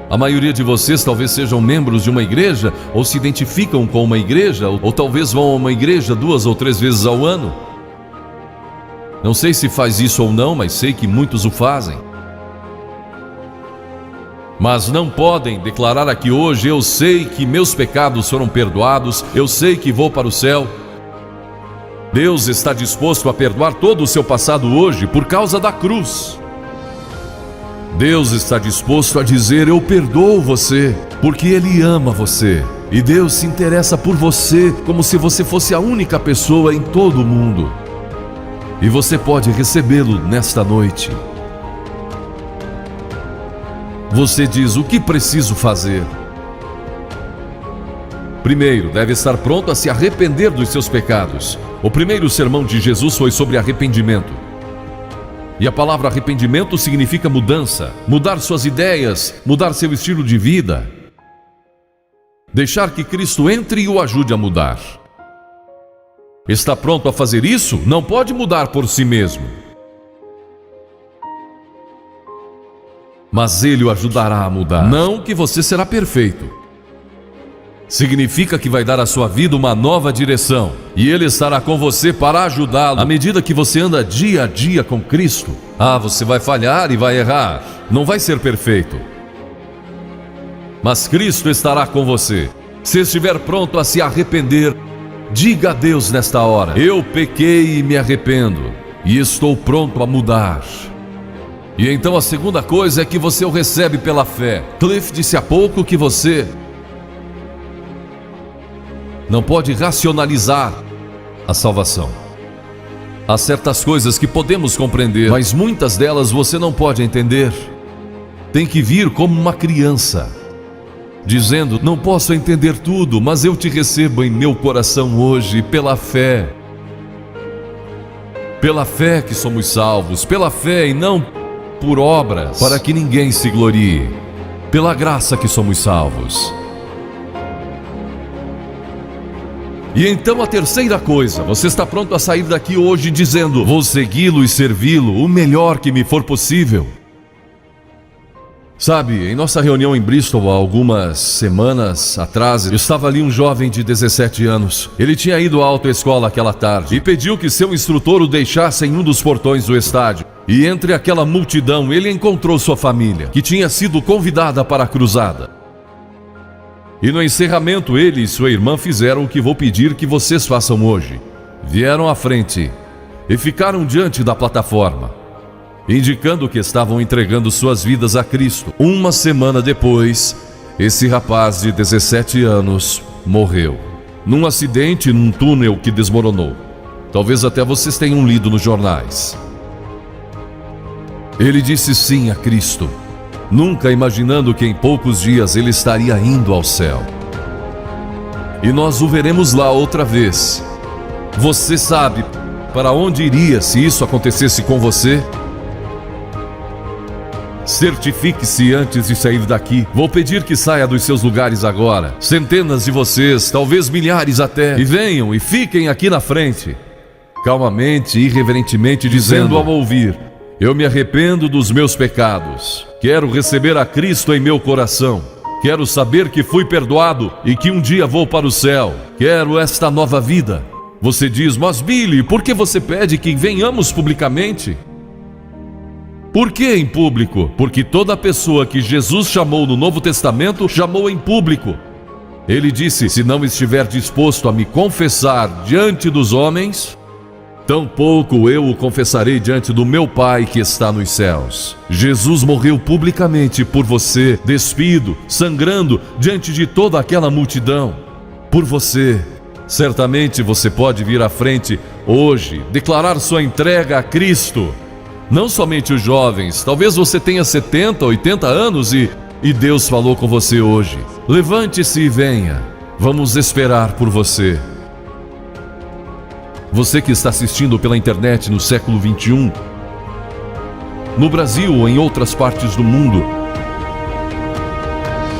A maioria de vocês talvez sejam membros de uma igreja, ou se identificam com uma igreja, ou talvez vão a uma igreja 2 ou 3 vezes ao ano. Não sei se faz isso ou não, mas sei que muitos o fazem. Mas não podem declarar aqui hoje: eu sei que meus pecados foram perdoados, eu sei que vou para o céu. Deus está disposto a perdoar todo o seu passado hoje por causa da cruz. Deus está disposto a dizer: eu perdoo você, porque Ele ama você. E Deus se interessa por você como se você fosse a única pessoa em todo o mundo. E você pode recebê-lo nesta noite. Você diz: o que preciso fazer? Primeiro, deve estar pronto a se arrepender dos seus pecados. O primeiro sermão de Jesus foi sobre arrependimento. E a palavra arrependimento significa mudança, mudar suas ideias, mudar seu estilo de vida. Deixar que Cristo entre e o ajude a mudar. Está pronto a fazer isso? Não pode mudar por si mesmo. Mas Ele o ajudará a mudar. Não que você será perfeito. Significa que vai dar à sua vida uma nova direção. E Ele estará com você para ajudá-lo à medida que você anda dia a dia com Cristo. Você vai falhar e vai errar. Não vai ser perfeito. Mas Cristo estará com você. Se estiver pronto a se arrepender, diga a Deus nesta hora: eu pequei e me arrependo, e estou pronto a mudar. E então a segunda coisa é que você o recebe pela fé. Cliff disse há pouco que você não pode racionalizar a salvação. Há certas coisas que podemos compreender, mas muitas delas você não pode entender. Tem que vir como uma criança, dizendo: não posso entender tudo, mas eu te recebo em meu coração hoje pela fé. Pela fé que somos salvos, pela fé e não por obras, para que ninguém se glorie. Pela graça que somos salvos. E então a terceira coisa: você está pronto a sair daqui hoje dizendo: vou segui-lo e servi-lo o melhor que me for possível. Sabe, em nossa reunião em Bristol há algumas semanas atrás, estava ali um jovem de 17 anos. Ele tinha ido à autoescola aquela tarde e pediu que seu instrutor o deixasse em um dos portões do estádio. E entre aquela multidão ele encontrou sua família, que tinha sido convidada para a cruzada. E no encerramento ele e sua irmã fizeram o que vou pedir que vocês façam hoje. Vieram à frente e ficaram diante da plataforma, indicando que estavam entregando suas vidas a Cristo. Uma semana depois, esse rapaz de 17 anos morreu num acidente num túnel que desmoronou. Talvez até vocês tenham lido nos jornais. Ele disse sim a Cristo, nunca imaginando que em poucos dias ele estaria indo ao céu. E nós o veremos lá outra vez. Você sabe para onde iria se isso acontecesse com você? Certifique-se antes de sair daqui. Vou pedir que saia dos seus lugares agora. Centenas de vocês, talvez milhares até. E venham e fiquem aqui na frente. Calmamente e irreverentemente dizendo ao ouvir: eu me arrependo dos meus pecados. Quero receber a Cristo em meu coração. Quero saber que fui perdoado e que um dia vou para o céu. Quero esta nova vida. Você diz: mas Billy, por que você pede que venhamos publicamente? Por que em público? Porque toda pessoa que Jesus chamou no Novo Testamento, chamou em público. Ele disse: se não estiver disposto a me confessar diante dos homens, tampouco eu o confessarei diante do meu Pai que está nos céus. Jesus morreu publicamente por você, despido, sangrando, diante de toda aquela multidão. Por você. Certamente você pode vir à frente hoje, declarar sua entrega a Cristo. Não somente os jovens, talvez você tenha 70, 80 anos e Deus falou com você hoje. Levante-se e venha. Vamos esperar por você. Você que está assistindo pela internet no século 21, no Brasil ou em outras partes do mundo,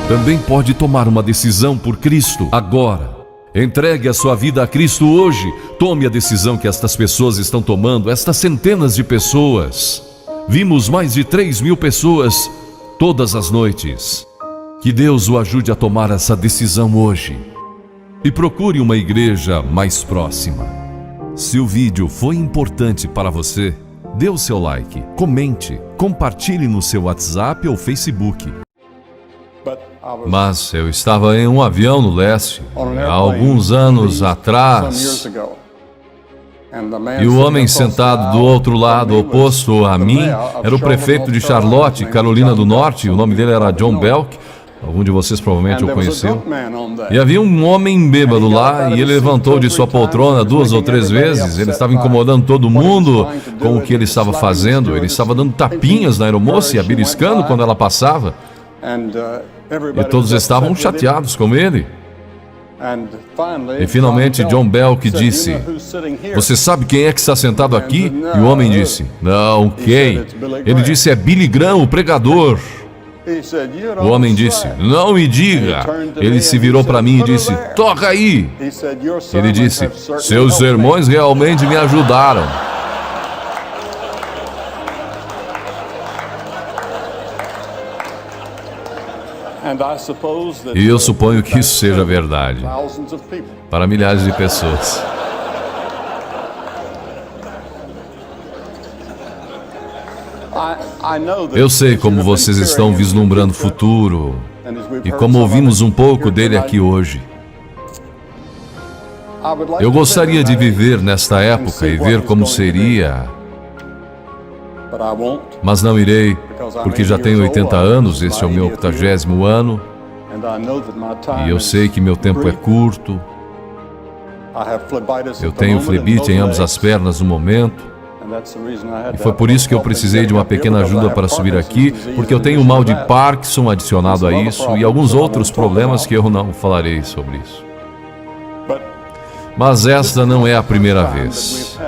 também pode tomar uma decisão por Cristo agora. Entregue a sua vida a Cristo hoje. Tome a decisão que estas pessoas estão tomando, estas centenas de pessoas. Vimos mais de 3.000 pessoas todas as noites. Que Deus o ajude a tomar essa decisão hoje. E procure uma igreja mais próxima. Se o vídeo foi importante para você, dê o seu like, comente, compartilhe no seu WhatsApp ou Facebook. Mas eu estava em um avião no leste, há alguns anos atrás, e o homem sentado do outro lado, oposto a mim, era o prefeito de Charlotte, Carolina do Norte. O nome dele era John Belk. Algum de vocês provavelmente o conheceu. E havia um homem bêbado lá, e ele levantou de sua poltrona 2 ou 3 vezes. Ele estava incomodando todo mundo com o que ele estava fazendo. Ele estava dando tapinhas na aeromoça e a beliscando quando ela passava. E todos estavam chateados com ele. E finalmente John Belk disse: "Você sabe quem é que está sentado aqui?" E o homem disse: "Não, quem?" Ele disse: "É Billy Graham, o pregador." O homem disse: "Não me diga." Ele se virou para mim e disse: "Toca aí." Ele disse: "Seus sermões realmente me ajudaram." E eu suponho que isso seja verdade para milhares de pessoas. Eu sei como vocês estão vislumbrando o futuro e como ouvimos um pouco dele aqui hoje. Eu gostaria de viver nesta época e ver como seria, mas não irei, porque já tenho 80 anos, este é o meu 80º ano, e eu sei que meu tempo é curto. Eu tenho flebite em ambas as pernas no momento, e foi por isso que eu precisei de uma pequena ajuda para subir aqui, porque eu tenho o mal de Parkinson adicionado a isso, e alguns outros problemas que eu não falarei sobre isso. Mas esta não é a primeira vez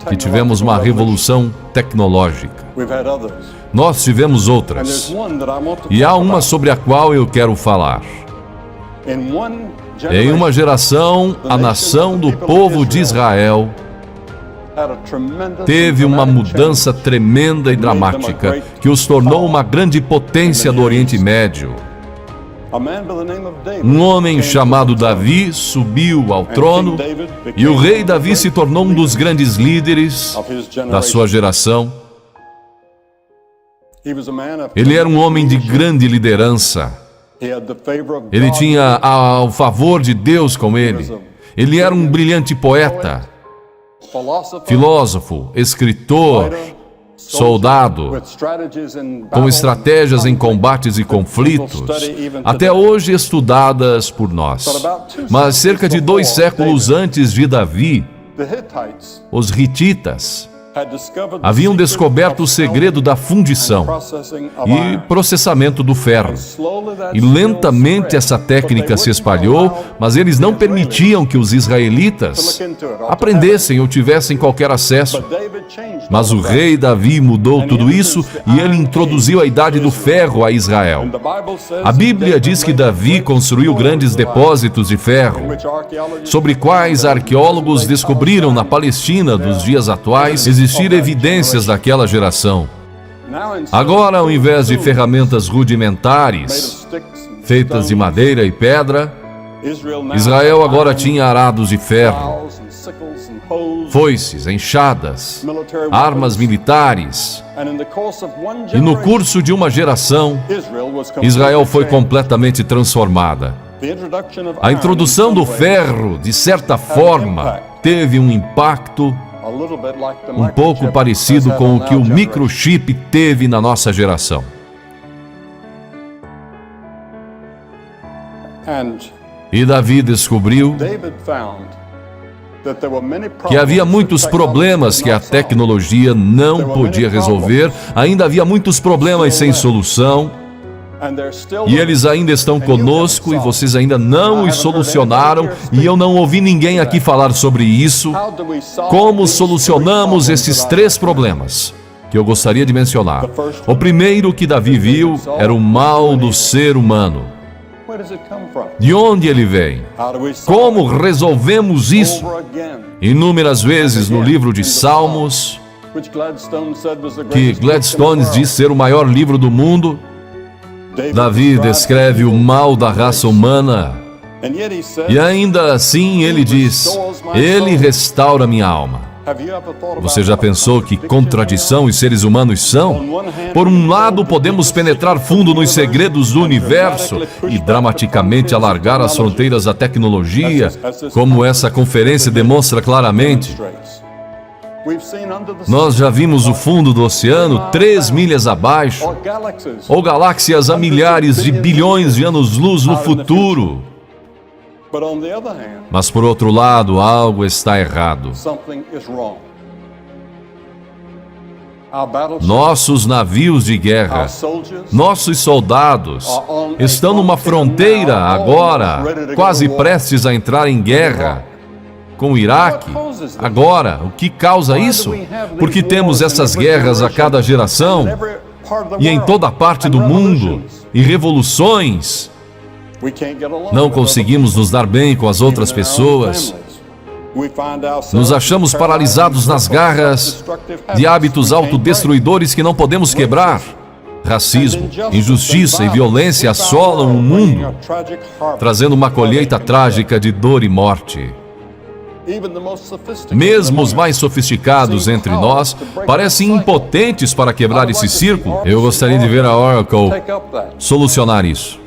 que tivemos uma revolução tecnológica. Nós tivemos outras, e há uma sobre a qual eu quero falar. Em uma geração, a nação do povo de Israel teve uma mudança tremenda e dramática, que os tornou uma grande potência do Oriente Médio. Um homem chamado Davi subiu ao trono, e o rei Davi se tornou um dos grandes líderes da sua geração. Ele era um homem de grande liderança. Ele tinha o favor de Deus com ele. Ele era um brilhante poeta, filósofo, escritor, soldado, com estratégias em combates e conflitos, até hoje estudadas por nós. Mas cerca de 2 séculos antes de Davi, os hititas haviam descoberto o segredo da fundição e processamento do ferro. E lentamente essa técnica se espalhou, mas eles não permitiam que os israelitas aprendessem ou tivessem qualquer acesso. Mas o rei Davi mudou tudo isso e ele introduziu a idade do ferro a Israel. A Bíblia diz que Davi construiu grandes depósitos de ferro, sobre quais arqueólogos descobriram na Palestina dos dias atuais existir evidências daquela geração. Agora, ao invés de ferramentas rudimentares, feitas de madeira e pedra, Israel agora tinha arados de ferro, foices, enxadas, armas militares. E no curso de uma geração, Israel foi completamente transformada. A introdução do ferro, de certa forma, teve um impacto um pouco parecido com o que o microchip teve na nossa geração. E Davi descobriu que havia muitos problemas que a tecnologia não podia resolver, ainda havia muitos problemas sem solução, e eles ainda estão conosco e vocês ainda não os solucionaram, e eu não ouvi ninguém aqui falar sobre isso. Como solucionamos esses 3 problemas que eu gostaria de mencionar? O primeiro que Davi viu era o mal do ser humano. De onde ele vem? Como resolvemos isso? Inúmeras vezes no livro de Salmos, que Gladstone diz ser o maior livro do mundo, Davi descreve o mal da raça humana, e ainda assim ele diz: Ele restaura minha alma. Você já pensou que contradição os seres humanos são? Por um lado, podemos penetrar fundo nos segredos do universo e dramaticamente alargar as fronteiras da tecnologia, como essa conferência demonstra claramente. Nós já vimos o fundo do oceano 3 milhas abaixo, ou galáxias a milhares de bilhões de anos-luz no futuro. Mas, por outro lado, algo está errado. Nossos navios de guerra, nossos soldados, estão numa fronteira agora, quase prestes a entrar em guerra com o Iraque. Agora, o que causa isso? Porque temos essas guerras a cada geração e em toda parte do mundo, e revoluções. Não conseguimos nos dar bem com as outras pessoas. Nos achamos paralisados nas garras de hábitos autodestruidores que não podemos quebrar. Racismo, injustiça e violência assolam o mundo, trazendo uma colheita trágica de dor e morte. Mesmo os mais sofisticados entre nós parecem impotentes para quebrar esse círculo. Eu gostaria de ver a Oracle solucionar isso.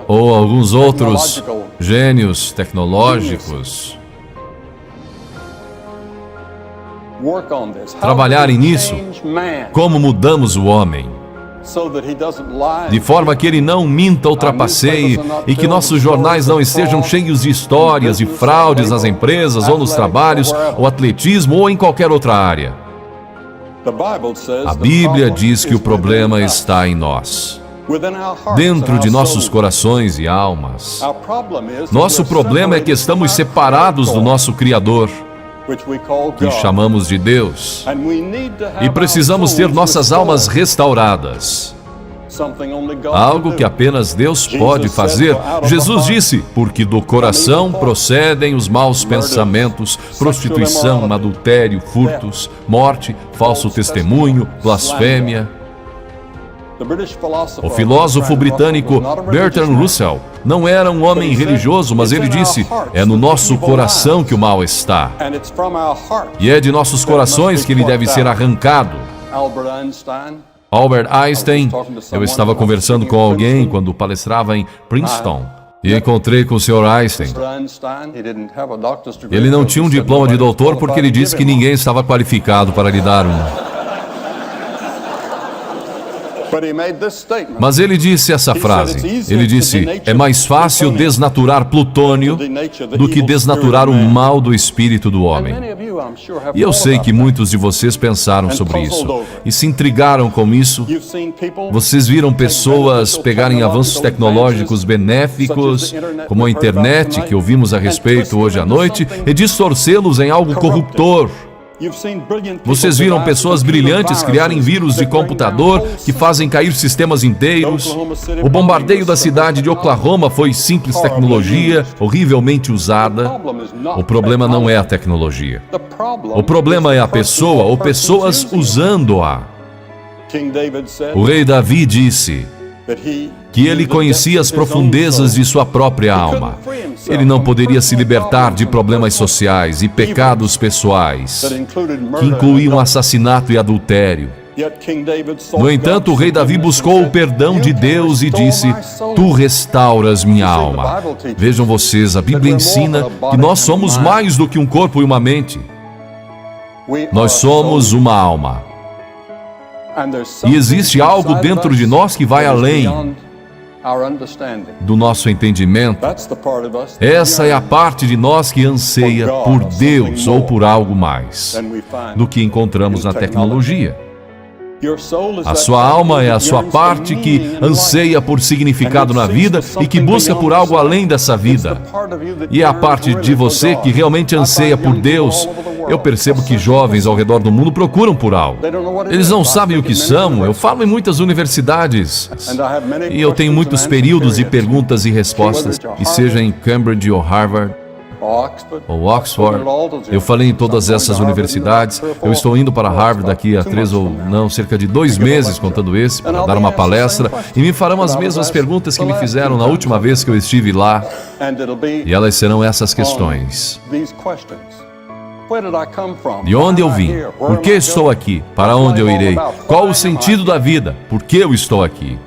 Ou alguns outros gênios tecnológicos trabalharem nisso. Como mudamos o homem, de forma que ele não minta ou trapaceie, e que nossos jornais não estejam cheios de histórias de fraudes nas empresas ou nos trabalhos, ou atletismo ou em qualquer outra área. A Bíblia diz que o problema está em nós, dentro de nossos corações e almas. Nosso problema é que estamos separados do nosso Criador, que chamamos de Deus, e precisamos ter nossas almas restauradas. Algo que apenas Deus pode fazer. Jesus disse: porque do coração procedem os maus pensamentos, prostituição, adultério, furtos, morte, falso testemunho, blasfêmia. O filósofo britânico Bertrand Russell não era um homem religioso, mas ele disse: é no nosso coração que o mal está, e é de nossos corações que ele deve ser arrancado. Albert Einstein, eu estava conversando com alguém quando palestrava em Princeton, e encontrei com o Sr. Einstein. Ele não tinha um diploma de doutor porque ele disse que ninguém estava qualificado para lhe dar um. Mas ele disse essa frase. Ele disse: é mais fácil desnaturar plutônio do que desnaturar o mal do espírito do homem. E eu sei que muitos de vocês pensaram sobre isso e se intrigaram com isso. Vocês viram pessoas pegarem avanços tecnológicos benéficos, como a internet, que ouvimos a respeito hoje à noite, e distorcê-los em algo corruptor. Vocês viram pessoas brilhantes criarem vírus de computador que fazem cair sistemas inteiros. O bombardeio da cidade de Oklahoma foi simples tecnologia, horrivelmente usada. O problema não é a tecnologia. O problema é a pessoa ou pessoas usando-a. O rei Davi disse que ele conhecia as profundezas de sua própria alma. Ele não poderia se libertar de problemas sociais e pecados pessoais, que incluíam assassinato e adultério. No entanto, o rei Davi buscou o perdão de Deus e disse: tu restauras minha alma. Vejam vocês, a Bíblia ensina que nós somos mais do que um corpo e uma mente. Nós somos uma alma. E existe algo dentro de nós que vai além do nosso entendimento. Essa é a parte de nós que anseia por Deus ou por algo mais do que encontramos na tecnologia. A sua alma é a sua parte que anseia por significado na vida e que busca por algo além dessa vida. E é a parte de você que realmente anseia por Deus. Eu percebo que jovens ao redor do mundo procuram por algo. Eles não sabem o que são. Eu falo em muitas universidades. E eu tenho muitos períodos de perguntas e respostas. E seja em Cambridge ou Harvard, ou Oxford, eu falei em todas essas universidades. Eu estou indo para Harvard daqui a cerca de 2 meses, contando esse, para dar uma palestra, e me farão as mesmas perguntas que me fizeram na última vez que eu estive lá, e elas serão essas questões. De onde eu vim? Por que estou aqui? Para onde eu irei? Qual o sentido da vida? Por que eu estou aqui?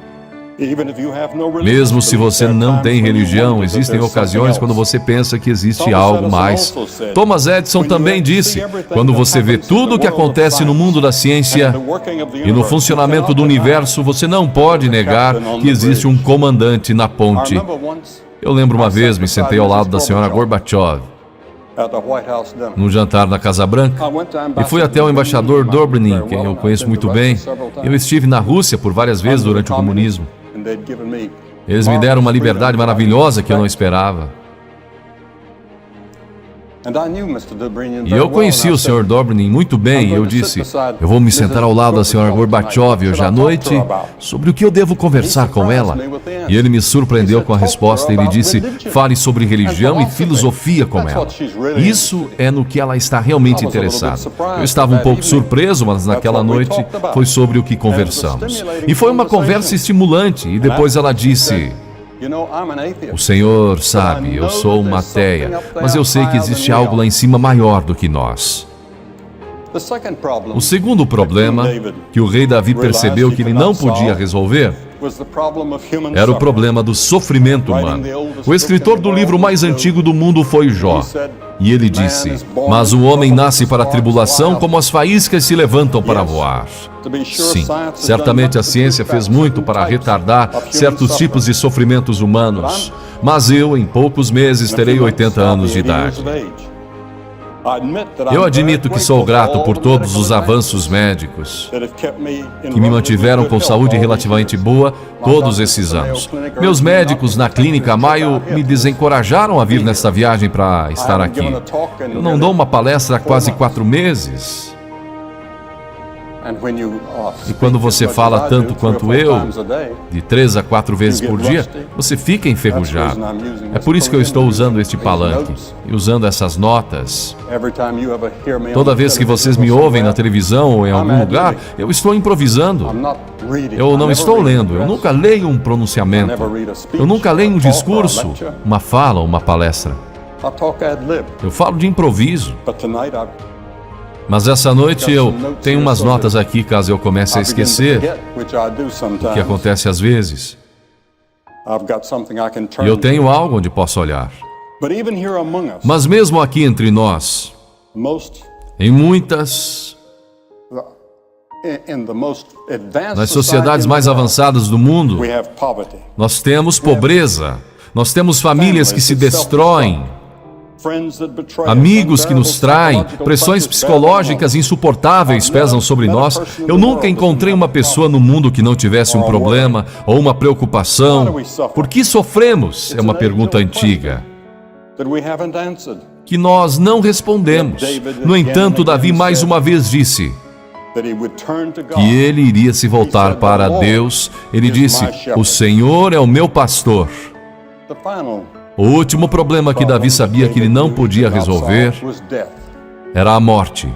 Mesmo se você não tem religião, existem ocasiões quando você pensa que existe algo mais. Thomas Edison também disse: quando você vê tudo o que acontece no mundo da ciência e no funcionamento do universo, você não pode negar que existe um comandante na ponte. Eu lembro uma vez, me sentei ao lado da senhora Gorbachev, num jantar na Casa Branca, e fui até o embaixador Dobrynin, quem eu conheço muito bem. Eu estive na Rússia por várias vezes durante o comunismo. Eles me deram uma liberdade maravilhosa que eu não esperava. E eu conheci o Sr. Dobrynin muito bem, e eu disse: eu vou me sentar ao lado da Sra. Gorbachev hoje à noite, sobre o que eu devo conversar com ela. E ele me surpreendeu com a resposta. Ele disse: fale sobre religião e filosofia com ela. Isso é no que ela está realmente interessada. Eu estava um pouco surpreso, mas naquela noite foi sobre o que conversamos. E foi uma conversa estimulante, e depois ela disse: o Senhor sabe, eu sou uma ateia, mas eu sei que existe algo lá em cima maior do que nós. O segundo problema que o rei Davi percebeu que ele não podia resolver era o problema do sofrimento humano. O escritor do livro mais antigo do mundo foi Jó. E ele disse: mas o homem nasce para a tribulação como as faíscas se levantam para voar. Sim, certamente a ciência fez muito para retardar certos tipos de sofrimentos humanos. Mas eu, em poucos meses, terei 80 anos de idade. Eu admito que sou grato por todos os avanços médicos que me mantiveram com saúde relativamente boa todos esses anos. Meus médicos na clínica Mayo me desencorajaram a vir nesta viagem para estar aqui. Eu não dou uma palestra há quase 4 meses. E quando você fala tanto quanto eu, de 3 a 4 vezes por dia, você fica enferrujado. É por isso que eu estou usando este palanque e usando essas notas. Toda vez que vocês me ouvem na televisão ou em algum lugar, eu estou improvisando. Eu não estou lendo, eu nunca leio um pronunciamento. Eu nunca leio um discurso, uma fala ou uma palestra. Eu falo de improviso. Mas essa noite eu tenho umas notas aqui, caso eu comece a esquecer, o que acontece às vezes. E eu tenho algo onde posso olhar. Mas mesmo aqui entre nós, em muitas, nas sociedades mais avançadas do mundo, nós temos pobreza, nós temos famílias que se destroem, amigos que nos traem, pressões psicológicas insuportáveis pesam sobre nós. Eu nunca encontrei uma pessoa no mundo que não tivesse um problema ou uma preocupação. Por que sofremos? É uma pergunta antiga que nós não respondemos. No entanto, Davi mais uma vez disse que ele iria se voltar para Deus. Ele disse: o Senhor é o meu pastor. O último problema que Davi sabia que ele não podia resolver era a morte.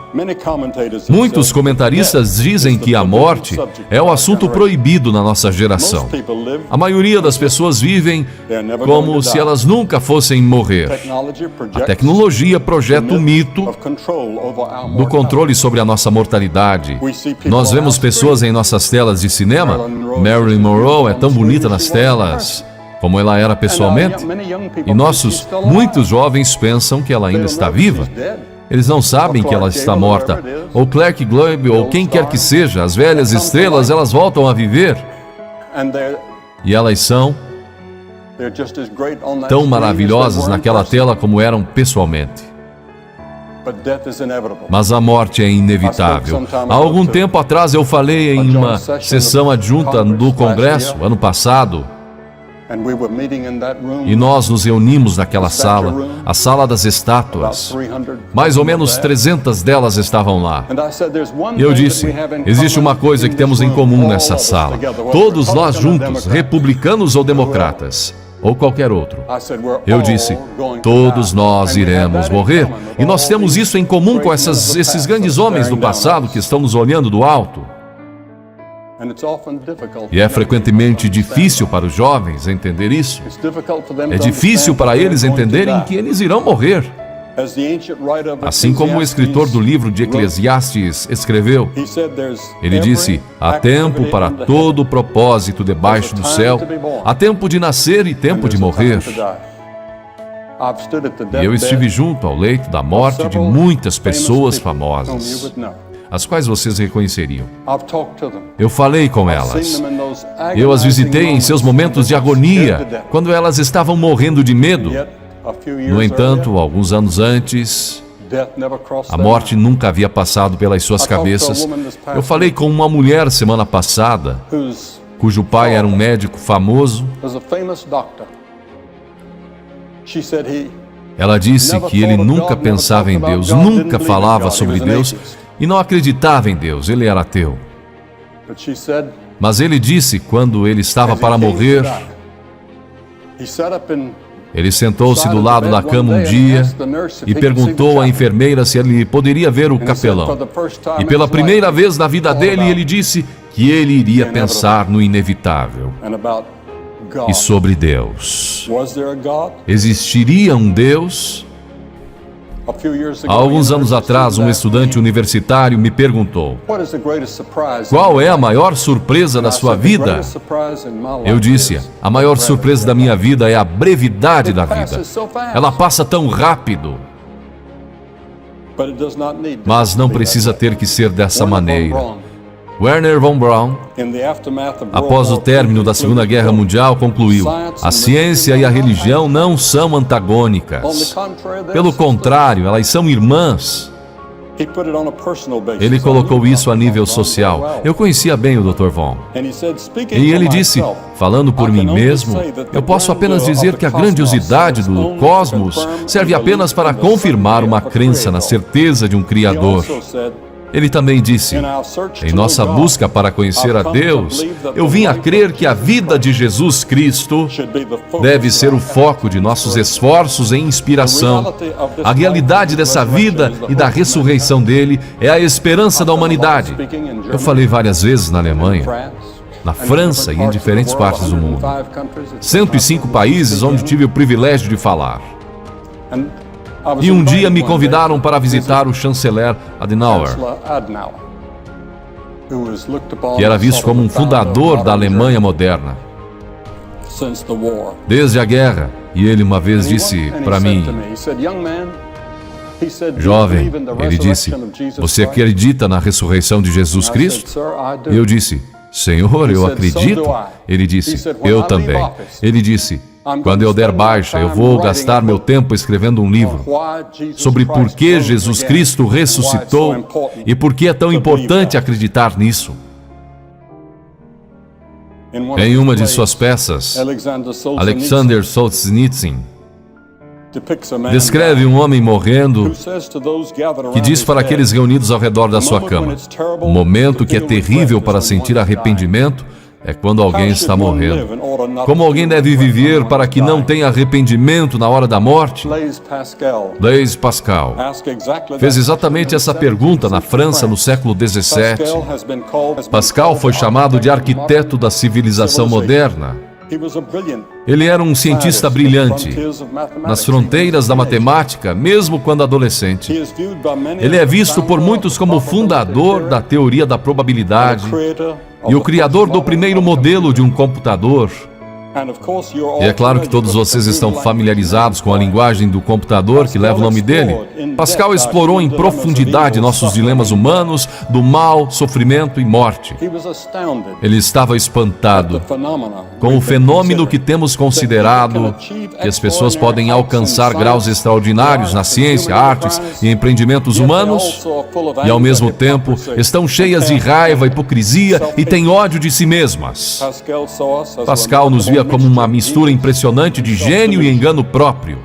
Muitos comentaristas dizem que a morte é o assunto proibido na nossa geração. A maioria das pessoas vivem como se elas nunca fossem morrer. A tecnologia projeta o mito do controle sobre a nossa mortalidade. Nós vemos pessoas em nossas telas de cinema. Marilyn Monroe é tão bonita nas telas como ela era pessoalmente, e muitos jovens pensam que ela ainda está viva. Eles não sabem que ela está morta. Ou Clark Gable, ou quem quer que seja, as velhas estrelas, elas voltam a viver. E elas são tão maravilhosas naquela tela como eram pessoalmente. Mas a morte é inevitável. Há algum tempo atrás eu falei em uma sessão adjunta do Congresso, ano passado, e nós nos reunimos naquela sala, a Sala das Estátuas. Mais ou menos 300 delas estavam lá. E eu disse, existe uma coisa que temos em comum nessa sala. Todos nós juntos, republicanos ou democratas, ou qualquer outro. Eu disse, todos nós iremos morrer. E nós temos isso em comum com esses grandes homens do passado que estão nos olhando do alto. E é frequentemente difícil para os jovens entender isso. É difícil para eles entenderem que eles irão morrer. Assim como o escritor do livro de Eclesiastes escreveu, ele disse, há tempo para todo propósito debaixo do céu, há tempo de nascer e tempo de morrer. E eu estive junto ao leito da morte de muitas pessoas famosas, as quais vocês reconheceriam. Eu falei com elas. Eu as visitei em seus momentos de agonia, quando elas estavam morrendo de medo. No entanto, alguns anos antes, a morte nunca havia passado pelas suas cabeças. Eu falei com uma mulher semana passada, cujo pai era um médico famoso. Ela disse que ele nunca pensava em Deus, nunca falava sobre Deus e não acreditava em Deus, ele era ateu. Mas ele disse, quando ele estava para morrer, ele sentou-se do lado da cama um dia e perguntou à enfermeira se ele poderia ver o capelão. E pela primeira vez na vida dele, ele disse que ele iria pensar no inevitável e sobre Deus. Existiria um Deus? Há alguns anos atrás, um estudante universitário me perguntou, qual é a maior surpresa da sua vida? Eu disse, a maior surpresa da minha vida é a brevidade da vida. Ela passa tão rápido. Mas não precisa ter que ser dessa maneira. Wernher von Braun, após o término da Segunda Guerra Mundial, concluiu: a ciência e a religião não são antagônicas. Pelo contrário, elas são irmãs. Ele colocou isso a nível social. Eu conhecia bem o Dr. Von. E ele disse, falando por mim mesmo, eu posso apenas dizer que a grandiosidade do cosmos serve apenas para confirmar uma crença na certeza de um Criador. Ele também disse, em nossa busca para conhecer a Deus, eu vim a crer que a vida de Jesus Cristo deve ser o foco de nossos esforços e inspiração. A realidade dessa vida e da ressurreição dele é a esperança da humanidade. Eu falei várias vezes na Alemanha, na França e em diferentes partes do mundo. 105 países onde tive o privilégio de falar. E um dia me convidaram para visitar o chanceler Adenauer, que era visto como um fundador da Alemanha moderna. Desde a guerra, e ele uma vez disse para mim, jovem, ele disse, você acredita na ressurreição de Jesus Cristo? E eu disse, Senhor, eu acredito. Ele disse, eu também. Ele disse, quando eu der baixa, eu vou gastar meu tempo escrevendo um livro sobre por que Jesus Cristo ressuscitou e por que é tão importante acreditar nisso. Em uma de suas peças, Alexander Solzhenitsyn descreve um homem morrendo que diz para aqueles reunidos ao redor da sua cama, o momento que é terrível para sentir arrependimento é quando alguém está morrendo. Como alguém deve viver para que não tenha arrependimento na hora da morte? Blaise Pascal fez exatamente essa pergunta na França no século XVII. Pascal foi chamado de arquiteto da civilização moderna. Ele era um cientista brilhante, nas fronteiras da matemática, mesmo quando adolescente. Ele é visto por muitos como o fundador da teoria da probabilidade e o criador do primeiro modelo de um computador. E é claro que todos vocês estão familiarizados com a linguagem do computador que leva o nome dele. Pascal explorou em profundidade nossos dilemas humanos, do mal, sofrimento e morte. Ele estava espantado com o fenômeno que temos considerado, que as pessoas podem alcançar graus extraordinários na ciência, artes e empreendimentos humanos, e ao mesmo tempo estão cheias de raiva, hipocrisia e têm ódio de si mesmas. Pascal nos via como uma mistura impressionante de gênio e engano próprio.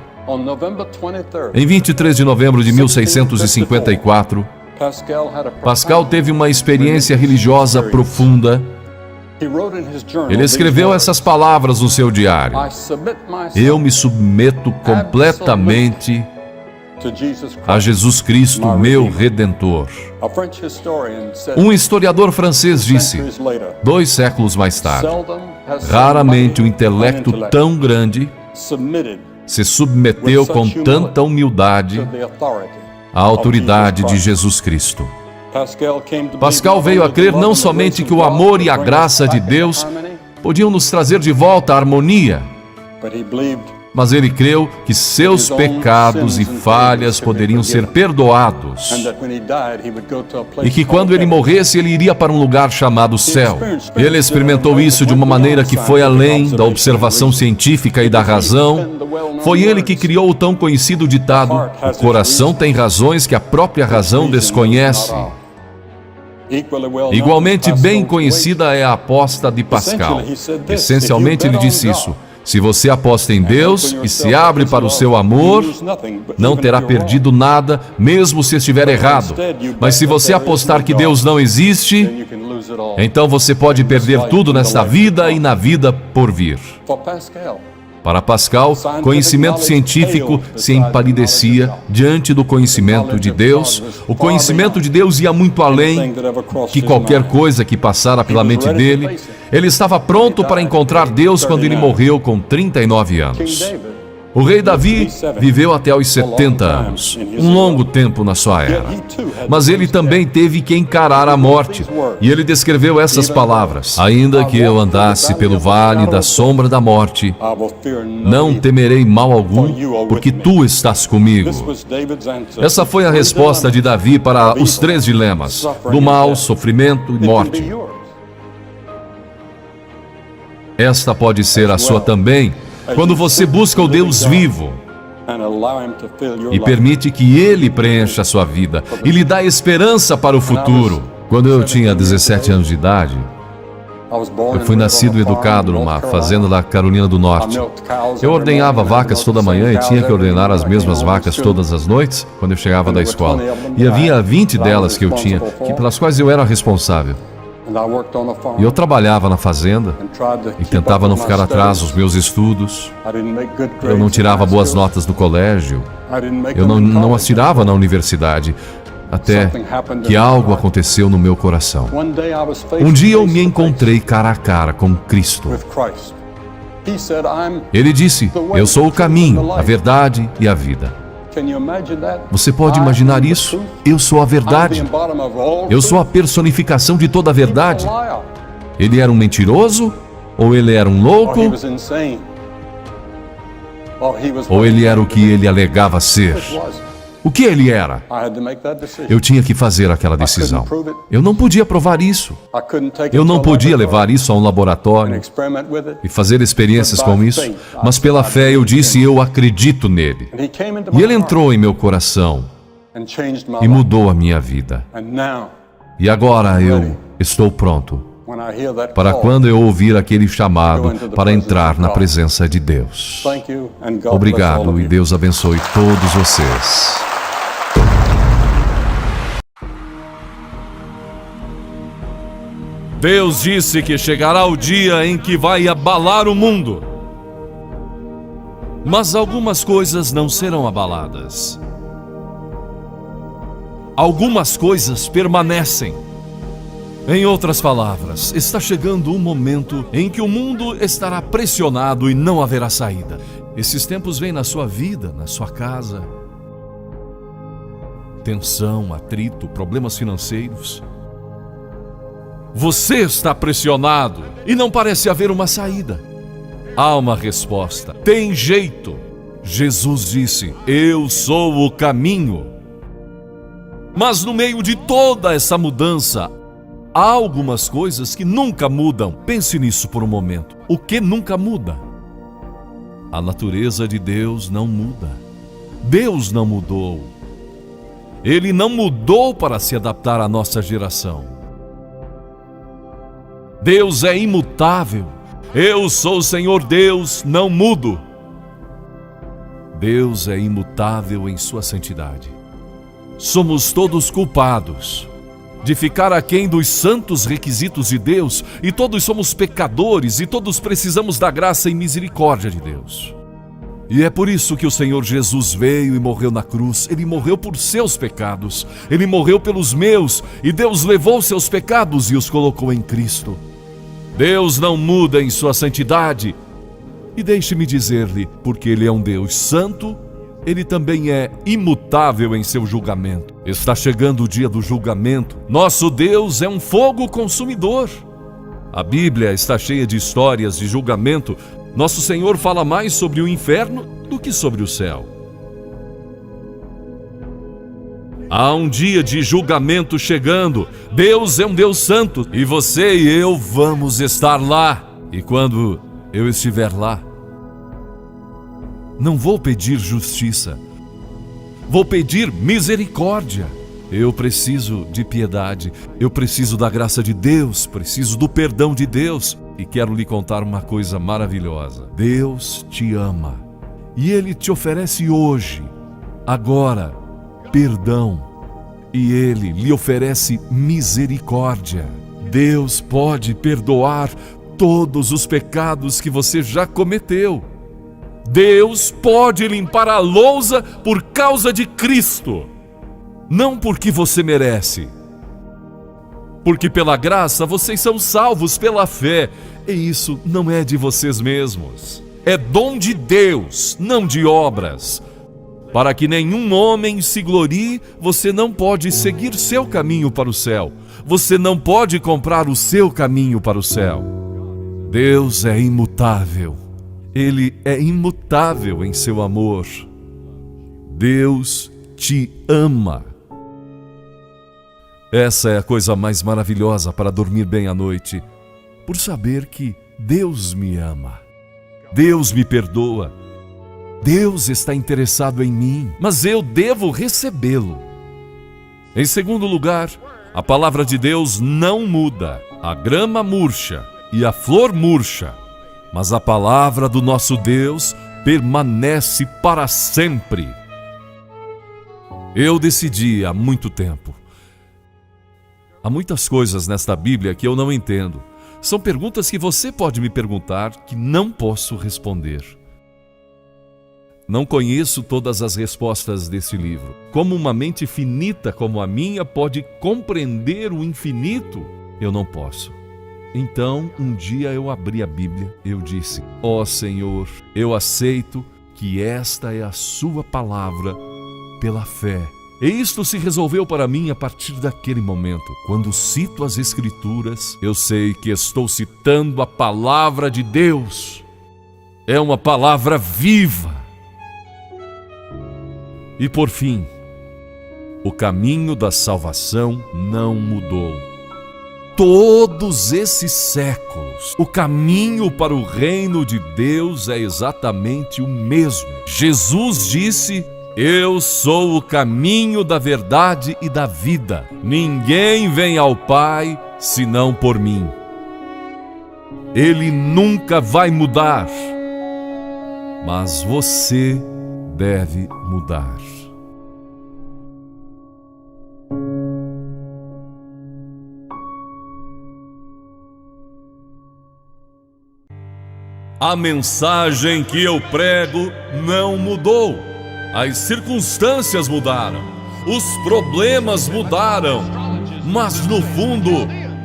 Em 23 de novembro de 1654, Pascal teve uma experiência religiosa profunda. Ele escreveu essas palavras no seu diário: "Eu me submeto completamente a Jesus Cristo, meu Redentor." Um historiador francês disse, 2 séculos mais tarde, raramente um intelecto tão grande se submeteu com tanta humildade à autoridade de Jesus Cristo. Pascal veio a crer não somente que o amor e a graça de Deus podiam nos trazer de volta a harmonia, mas ele creu que seus pecados e falhas poderiam ser perdoados e que quando ele morresse, ele iria para um lugar chamado céu. Ele experimentou isso de uma maneira que foi além da observação científica e da razão. Foi ele que criou o tão conhecido ditado: "O coração tem razões que a própria razão desconhece." Igualmente bem conhecida é a aposta de Pascal. Essencialmente ele disse isso: se você aposta em Deus e se abre para o seu amor, não terá perdido nada, mesmo se estiver errado. Mas se você apostar que Deus não existe, então você pode perder tudo nesta vida e na vida por vir. Para Pascal, conhecimento científico se empalidecia diante do conhecimento de Deus. O conhecimento de Deus ia muito além que qualquer coisa que passara pela mente dele. Ele estava pronto para encontrar Deus quando ele morreu com 39 anos. O rei Davi viveu até os 70 anos, um longo tempo na sua era. Mas ele também teve que encarar a morte. E ele descreveu essas palavras: "Ainda que eu andasse pelo vale da sombra da morte, não temerei mal algum, porque tu estás comigo." Essa foi a resposta de Davi para os 3 dilemas: do mal, sofrimento e morte. Esta pode ser a sua também, quando você busca o Deus vivo e permite que Ele preencha a sua vida e lhe dá esperança para o futuro. Quando eu tinha 17 anos de idade, eu fui nascido e educado numa fazenda da Carolina do Norte. Eu ordenhava vacas toda manhã e tinha que ordenar as mesmas vacas todas as noites quando eu chegava da escola. E havia 20 delas que eu tinha, pelas quais eu era responsável. E eu trabalhava na fazenda e tentava não ficar atrás dos meus estudos. Eu não tirava boas notas no colégio. Eu não as tirava na universidade. Até que algo aconteceu no meu coração. Um dia eu me encontrei cara a cara com Cristo. Ele disse: "Eu sou o caminho, a verdade e a vida." Você pode imaginar isso? Eu sou a verdade. Eu sou a personificação de toda a verdade. Ele era um mentiroso? Ou ele era um louco? Ou ele era o que ele alegava ser? O que ele era? Eu tinha que fazer aquela decisão. Eu não podia provar isso. Eu não podia levar isso a um laboratório e fazer experiências com isso. Mas pela fé eu disse: eu acredito nele. E ele entrou em meu coração e mudou a minha vida. E agora eu estou pronto para quando eu ouvir aquele chamado para entrar na presença de Deus. Obrigado e Deus abençoe todos vocês. Deus disse que chegará o dia em que vai abalar o mundo. Mas algumas coisas não serão abaladas. Algumas coisas permanecem. Em outras palavras, está chegando um momento em que o mundo estará pressionado e não haverá saída. Esses tempos vêm na sua vida, na sua casa. Tensão, atrito, problemas financeiros. Você está pressionado e não parece haver uma saída. Há uma resposta. Tem jeito. Jesus disse: eu sou o caminho. Mas no meio de toda essa mudança, há algumas coisas que nunca mudam. Pense nisso por um momento. O que nunca muda? A natureza de Deus não muda. Deus não mudou. Ele não mudou para se adaptar à nossa geração. Deus é imutável. Eu sou o Senhor Deus, não mudo. Deus é imutável em sua santidade. Somos todos culpados de ficar aquém dos santos requisitos de Deus, e todos somos pecadores, e todos precisamos da graça e misericórdia de Deus. E é por isso que o Senhor Jesus veio e morreu na cruz. Ele morreu por seus pecados, Ele morreu pelos meus, e Deus levou seus pecados e os colocou em Cristo. Deus não muda em sua santidade. E deixe-me dizer-lhe, porque Ele é um Deus santo, Ele também é imutável em seu julgamento. Está chegando o dia do julgamento. Nosso Deus é um fogo consumidor. A Bíblia está cheia de histórias de julgamento. Nosso Senhor fala mais sobre o inferno do que sobre o céu. Há um dia de julgamento chegando. Deus é um Deus santo e você e eu vamos estar lá. E quando eu estiver lá, não vou pedir justiça, vou pedir misericórdia. Eu preciso de piedade, eu preciso da graça de Deus, preciso do perdão de Deus. E quero lhe contar uma coisa maravilhosa. Deus te ama e Ele te oferece hoje, agora, perdão. E Ele lhe oferece misericórdia. Deus pode perdoar todos os pecados que você já cometeu. Deus pode limpar a lousa por causa de Cristo. Não porque você merece. Porque pela graça vocês são salvos pela fé. E isso não é de vocês mesmos. É dom de Deus, não de obras. Para que nenhum homem se glorie, você não pode seguir seu caminho para o céu. Você não pode comprar o seu caminho para o céu. Deus é imutável. Ele é imutável em seu amor. Deus te ama. Essa é a coisa mais maravilhosa para dormir bem à noite, por saber que Deus me ama. Deus me perdoa. Deus está interessado em mim, mas eu devo recebê-lo. Em segundo lugar, a palavra de Deus não muda. A grama murcha e a flor murcha, mas a palavra do nosso Deus permanece para sempre. Eu decidi há muito tempo. Há muitas coisas nesta Bíblia que eu não entendo. São perguntas que você pode me perguntar que não posso responder. Não conheço todas as respostas desse livro. Como uma mente finita como a minha pode compreender o infinito? Eu não posso. Então, um dia eu abri a Bíblia, eu disse: ó Senhor, eu aceito que esta é a sua palavra pela fé. E isto se resolveu para mim a partir daquele momento. Quando cito as Escrituras, eu sei que estou citando a palavra de Deus. É uma palavra viva. E por fim, o caminho da salvação não mudou. Todos esses séculos, o caminho para o reino de Deus é exatamente o mesmo. Jesus disse: eu sou o caminho da verdade e da vida. Ninguém vem ao Pai senão por mim. Ele nunca vai mudar, mas você deve mudar. A mensagem que eu prego não mudou. As circunstâncias mudaram, os problemas mudaram, mas no fundo,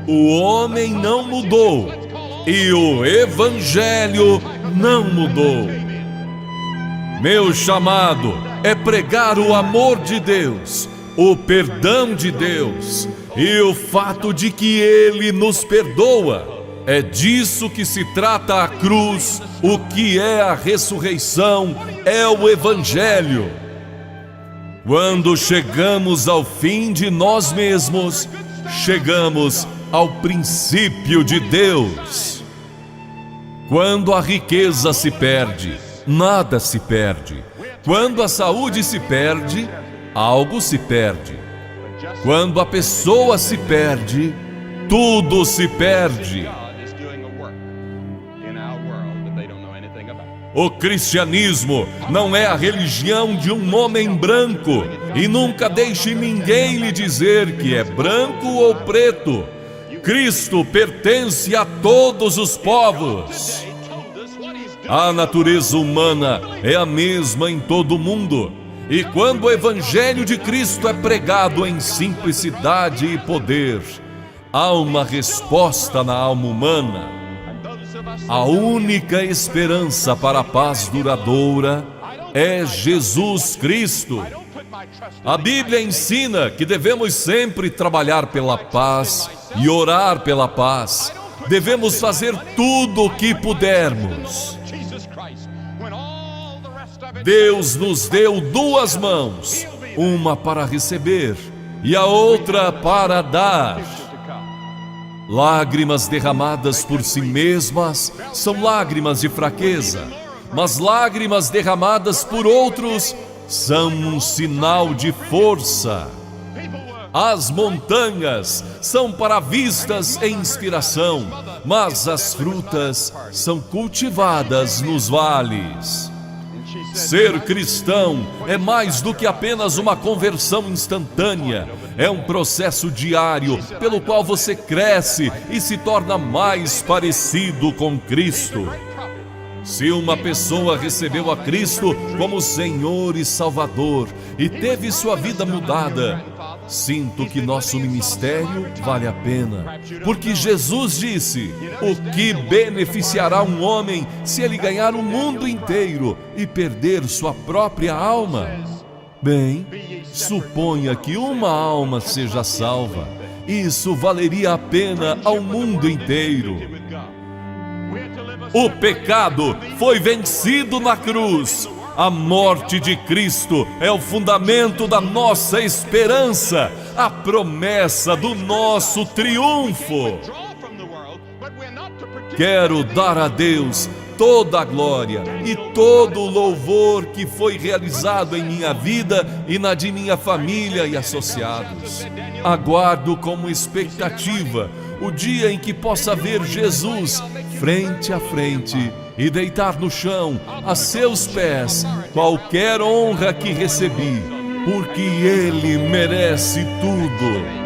o homem não mudou e o Evangelho não mudou. Meu chamado é pregar o amor de Deus, o perdão de Deus e o fato de que Ele nos perdoa. É disso que se trata a cruz, o que é a ressurreição, é o Evangelho. Quando chegamos ao fim de nós mesmos, chegamos ao princípio de Deus. Quando a riqueza se perde, nada se perde. Quando a saúde se perde, algo se perde. Quando a pessoa se perde, tudo se perde. O cristianismo não é a religião de um homem branco, e nunca deixe ninguém lhe dizer que é branco ou preto. Cristo pertence a todos os povos. A natureza humana é a mesma em todo o mundo, e quando o Evangelho de Cristo é pregado em simplicidade e poder, há uma resposta na alma humana. A única esperança para a paz duradoura é Jesus Cristo. A Bíblia ensina que devemos sempre trabalhar pela paz e orar pela paz. Devemos fazer tudo o que pudermos. Deus nos deu duas mãos, uma para receber e a outra para dar. Lágrimas derramadas por si mesmas são lágrimas de fraqueza, mas lágrimas derramadas por outros são um sinal de força. As montanhas são para vistas e inspiração, mas as frutas são cultivadas nos vales. Ser cristão é mais do que apenas uma conversão instantânea. É um processo diário pelo qual você cresce e se torna mais parecido com Cristo. Se uma pessoa recebeu a Cristo como Senhor e Salvador e teve sua vida mudada, sinto que nosso ministério vale a pena, porque Jesus disse: o que beneficiará um homem se ele ganhar o mundo inteiro e perder sua própria alma? Bem, suponha que uma alma seja salva. Isso valeria a pena ao mundo inteiro. O pecado foi vencido na cruz. A morte de Cristo é o fundamento da nossa esperança, a promessa do nosso triunfo. Quero dar a Deus toda a glória e todo o louvor que foi realizado em minha vida e na de minha família e associados. Aguardo com expectativa o dia em que possa ver Jesus frente a frente e deitar no chão, a seus pés, qualquer honra que recebi, porque Ele merece tudo.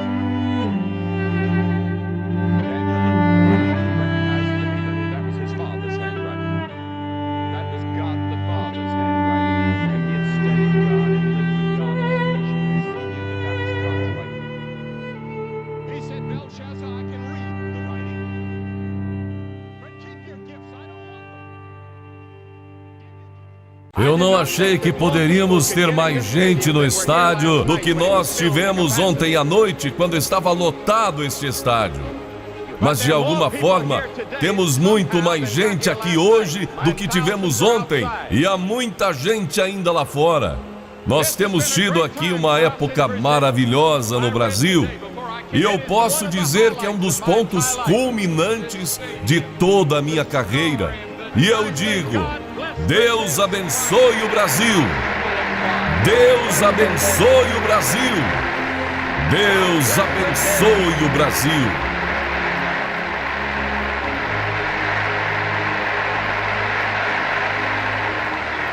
Eu não achei que poderíamos ter mais gente no estádio do que nós tivemos ontem à noite, quando estava lotado este estádio. Mas de alguma forma, temos muito mais gente aqui hoje do que tivemos ontem, e há muita gente ainda lá fora. Nós temos tido aqui uma época maravilhosa no Brasil, e eu posso dizer que é um dos pontos culminantes de toda a minha carreira. E eu digo: Deus abençoe o Brasil! Deus abençoe o Brasil! Deus abençoe o Brasil!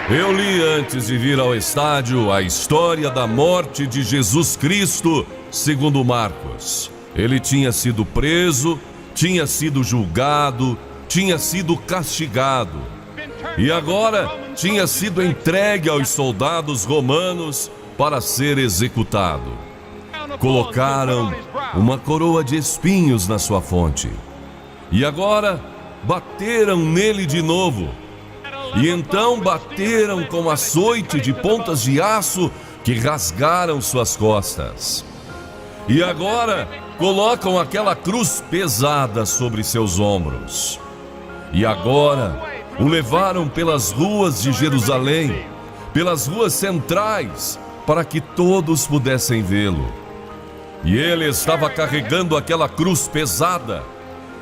Eu li antes de vir ao estádio a história da morte de Jesus Cristo, segundo Marcos. Ele tinha sido preso, tinha sido julgado, tinha sido castigado. E agora tinha sido entregue aos soldados romanos para ser executado. Colocaram uma coroa de espinhos na sua fronte. E agora bateram nele de novo. E então bateram com açoite de pontas de aço que rasgaram suas costas. E agora colocam aquela cruz pesada sobre seus ombros. E agora o levaram pelas ruas de Jerusalém, pelas ruas centrais, para que todos pudessem vê-lo. E ele estava carregando aquela cruz pesada.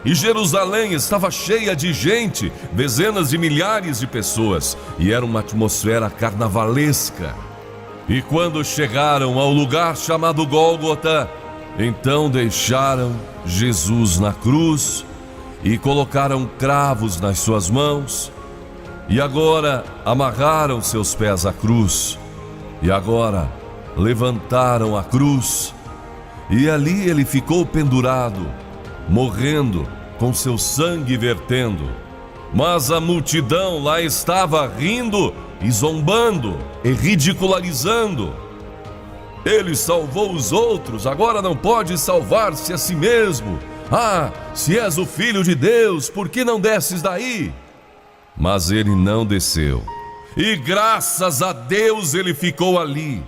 E Jerusalém estava cheia de gente, dezenas de milhares de pessoas, e era uma atmosfera carnavalesca. E quando chegaram ao lugar chamado Gólgota, então deixaram Jesus na cruz e colocaram cravos nas suas mãos, e agora amarraram seus pés à cruz, e agora levantaram a cruz, e ali ele ficou pendurado, morrendo, com seu sangue vertendo. Mas a multidão lá estava rindo e zombando e ridicularizando. Ele salvou os outros, agora não pode salvar-se a si mesmo. Ah, se és o Filho de Deus, por que não desces daí? Mas ele não desceu. E graças a Deus ele ficou ali.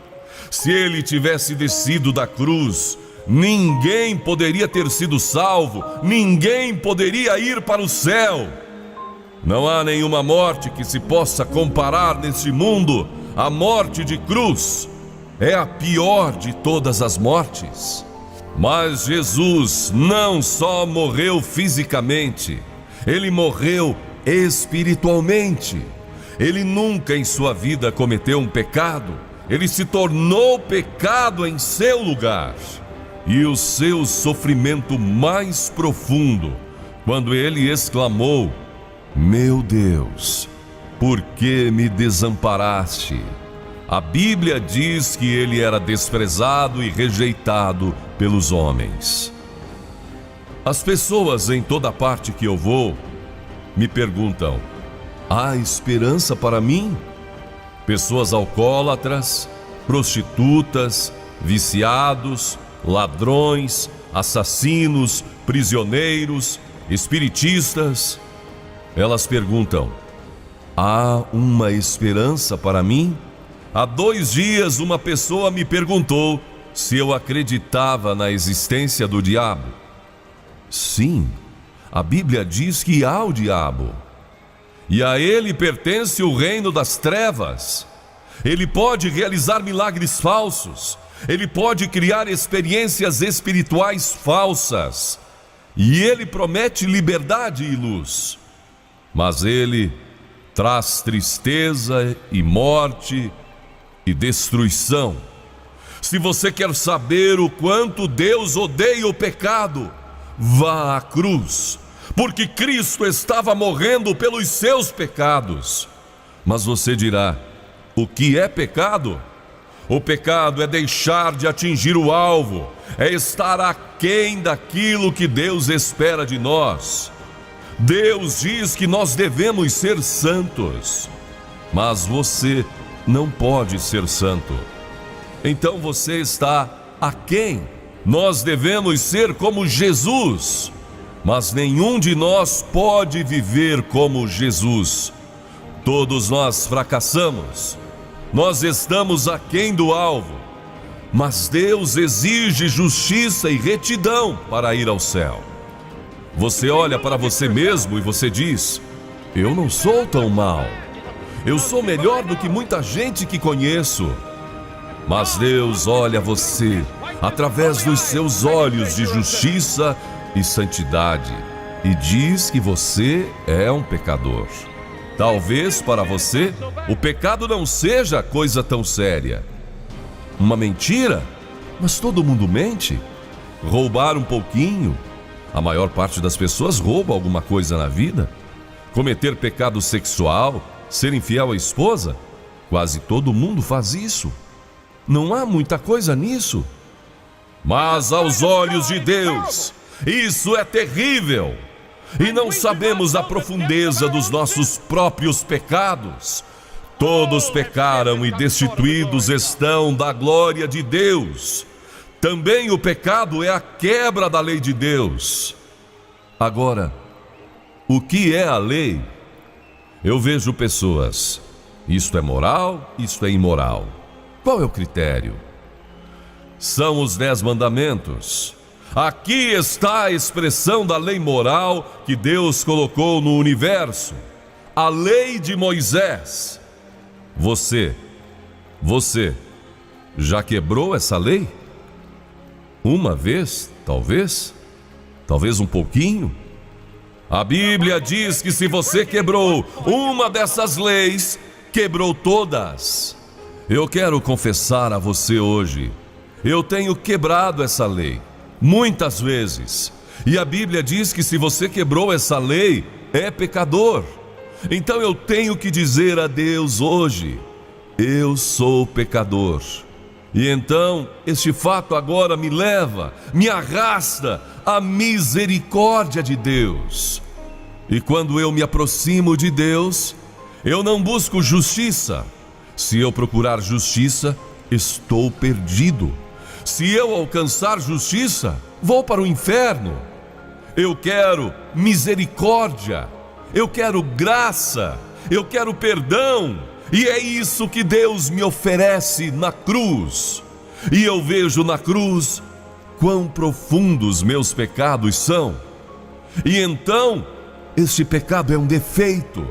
Se ele tivesse descido da cruz, ninguém poderia ter sido salvo, ninguém poderia ir para o céu. Não há nenhuma morte que se possa comparar neste mundo à morte de cruz. É a pior de todas as mortes. Mas Jesus não só morreu fisicamente, ele morreu espiritualmente. Ele nunca em sua vida cometeu um pecado. Ele se tornou pecado em seu lugar. E o seu sofrimento mais profundo, quando ele exclamou: meu Deus, por que me desamparaste? A Bíblia diz que ele era desprezado e rejeitado pelos homens. As pessoas em toda parte que eu vou me perguntam: há esperança para mim? Pessoas alcoólatras, prostitutas, viciados, ladrões, assassinos, prisioneiros, espiritistas. Elas perguntam: há uma esperança para mim? Há 2 dias uma pessoa me perguntou se eu acreditava na existência do diabo. Sim, a Bíblia diz que há o diabo. E a ele pertence o reino das trevas. Ele pode realizar milagres falsos. Ele pode criar experiências espirituais falsas. E ele promete liberdade e luz. Mas ele traz tristeza e morte e destruição. Se você quer saber o quanto Deus odeia o pecado, vá à cruz, porque Cristo estava morrendo pelos seus pecados. Mas você dirá: o que é pecado? O pecado é deixar de atingir o alvo, é estar aquém daquilo que Deus espera de nós. Deus diz que nós devemos ser santos, mas você não pode ser santo. Então você está aquém. Nós devemos ser como Jesus, mas nenhum de nós pode viver como Jesus. Todos nós fracassamos. Nós estamos aquém do alvo. Mas Deus exige justiça e retidão para ir ao céu. Você olha para você mesmo e você diz: eu não sou tão mau. Eu sou melhor do que muita gente que conheço. Mas Deus olha você através dos seus olhos de justiça e santidade e diz que você é um pecador. Talvez para você o pecado não seja coisa tão séria. Uma mentira? Mas todo mundo mente. Roubar um pouquinho? A maior parte das pessoas rouba alguma coisa na vida. Cometer pecado sexual? Ser infiel à esposa? Quase todo mundo faz isso. Não há muita coisa nisso. Mas aos olhos de Deus, isso é terrível. E não sabemos a profundeza dos nossos próprios pecados. Todos pecaram e destituídos estão da glória de Deus. Também o pecado é a quebra da lei de Deus. Agora, o que é a lei? Eu vejo pessoas: isto é moral, isto é imoral. Qual é o critério? São os 10 mandamentos. Aqui está a expressão da lei moral que Deus colocou no universo. A lei de Moisés. Você já quebrou essa lei? Uma vez, talvez um pouquinho. A Bíblia diz que se você quebrou uma dessas leis, quebrou todas. Eu quero confessar a você hoje, eu tenho quebrado essa lei muitas vezes. E a Bíblia diz que se você quebrou essa lei, é pecador. Então eu tenho que dizer a Deus hoje: eu sou pecador. E então este fato agora me arrasta à misericórdia de Deus. E quando eu me aproximo de Deus, eu não busco justiça. Se eu procurar justiça, estou perdido. Se eu alcançar justiça, vou para o inferno. Eu quero misericórdia, eu quero graça, eu quero perdão. E é isso que Deus me oferece na cruz. E eu vejo na cruz quão profundos meus pecados são. E então, este pecado é um defeito,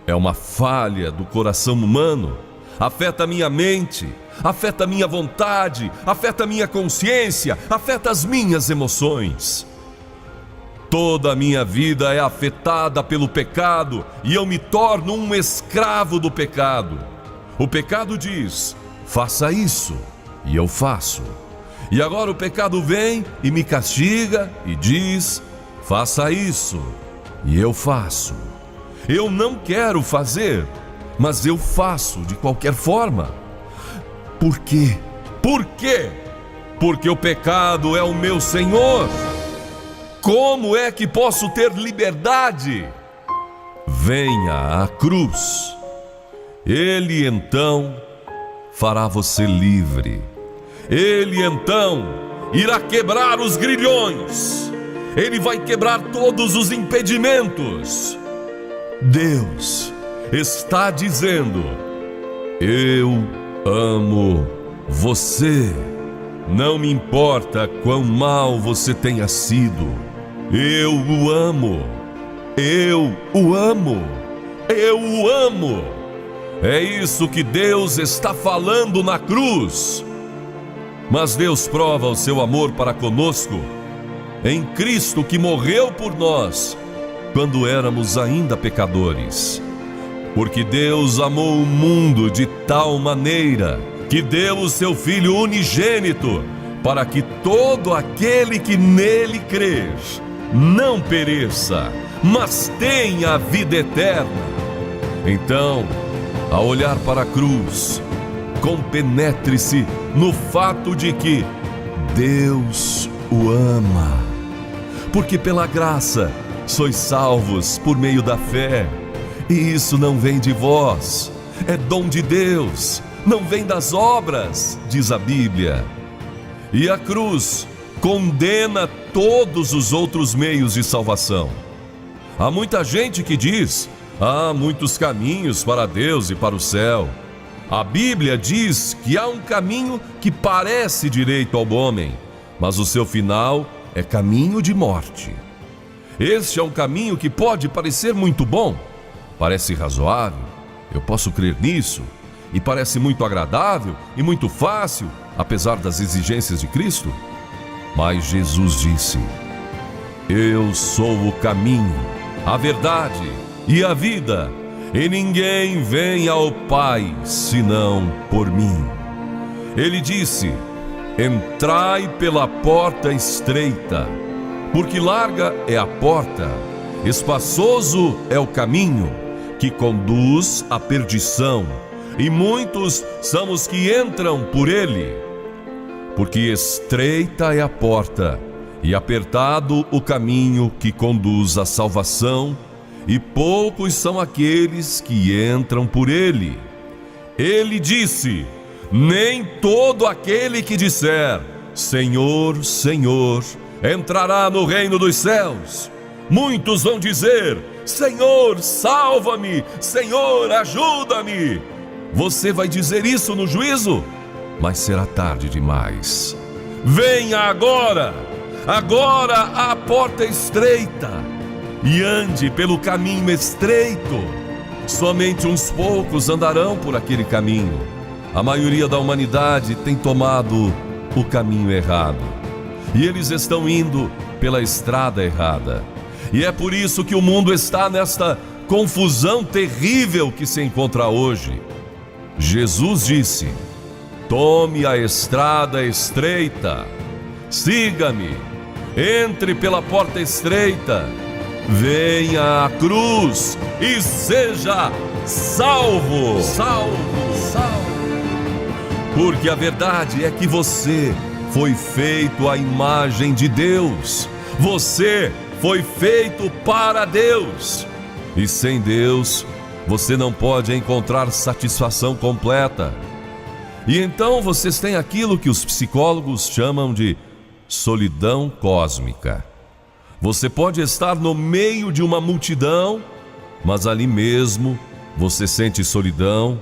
é uma falha do coração humano. Afeta minha mente, afeta minha vontade, afeta minha consciência, afeta as minhas emoções. Toda a minha vida é afetada pelo pecado e eu me torno um escravo do pecado. O pecado diz: faça isso, e eu faço. E agora o pecado vem e me castiga e diz: faça isso, e eu faço. Eu não quero fazer, mas eu faço de qualquer forma. Por quê? Por quê? Porque o pecado é o meu Senhor. Como é que posso ter liberdade? Venha à cruz. Ele então fará você livre. Ele então irá quebrar os grilhões. Ele vai quebrar todos os impedimentos. Deus está dizendo: eu amo você. Não me importa quão mal você tenha sido. Eu o amo. Eu o amo. Eu o amo. É isso que Deus está falando na cruz. Mas Deus prova o seu amor para conosco em Cristo, que morreu por nós quando éramos ainda pecadores. Porque Deus amou o mundo de tal maneira que deu o seu Filho unigênito, para que todo aquele que nele crer não pereça, mas tenha a vida eterna. Então, ao olhar para a cruz, compenetre-se no fato de que Deus o ama. Porque pela graça sois salvos por meio da fé. E isso não vem de vós, é dom de Deus, não vem das obras, diz a Bíblia. E a cruz condena todos os outros meios de salvação. Há muita gente que diz: há muitos caminhos para Deus e para o céu. A Bíblia diz que há um caminho que parece direito ao homem, mas o seu final é caminho de morte. Este é um caminho que pode parecer muito bom, parece razoável, eu posso crer nisso, e parece muito agradável e muito fácil, apesar das exigências de Cristo. Mas Jesus disse: eu sou o caminho, a verdade e a vida, e ninguém vem ao Pai senão por mim. Ele disse: entrai pela porta estreita, porque larga é a porta, espaçoso é o caminho que conduz à perdição, e muitos são os que entram por ele. Porque estreita é a porta, e apertado o caminho que conduz à salvação, e poucos são aqueles que entram por ele. Ele disse: nem todo aquele que disser Senhor, Senhor, entrará no reino dos céus. Muitos vão dizer: Senhor, salva-me, Senhor, ajuda-me. Você vai dizer isso no juízo, mas será tarde demais. Venha agora, Agora a porta é estreita, e ande pelo caminho estreito. Somente uns poucos andarão por aquele caminho. A maioria da humanidade tem tomado o caminho errado, e eles estão indo pela estrada errada. E é por isso que o mundo está nesta confusão terrível que se encontra hoje. Jesus disse: tome a estrada estreita, siga-me, entre pela porta estreita, venha à cruz e seja salvo. Porque a verdade é que você foi feito à imagem de Deus. Você foi feito para Deus. E sem Deus, você não pode encontrar satisfação completa. E então vocês têm aquilo que os psicólogos chamam de solidão cósmica. Você pode estar no meio de uma multidão, mas ali mesmo você sente solidão.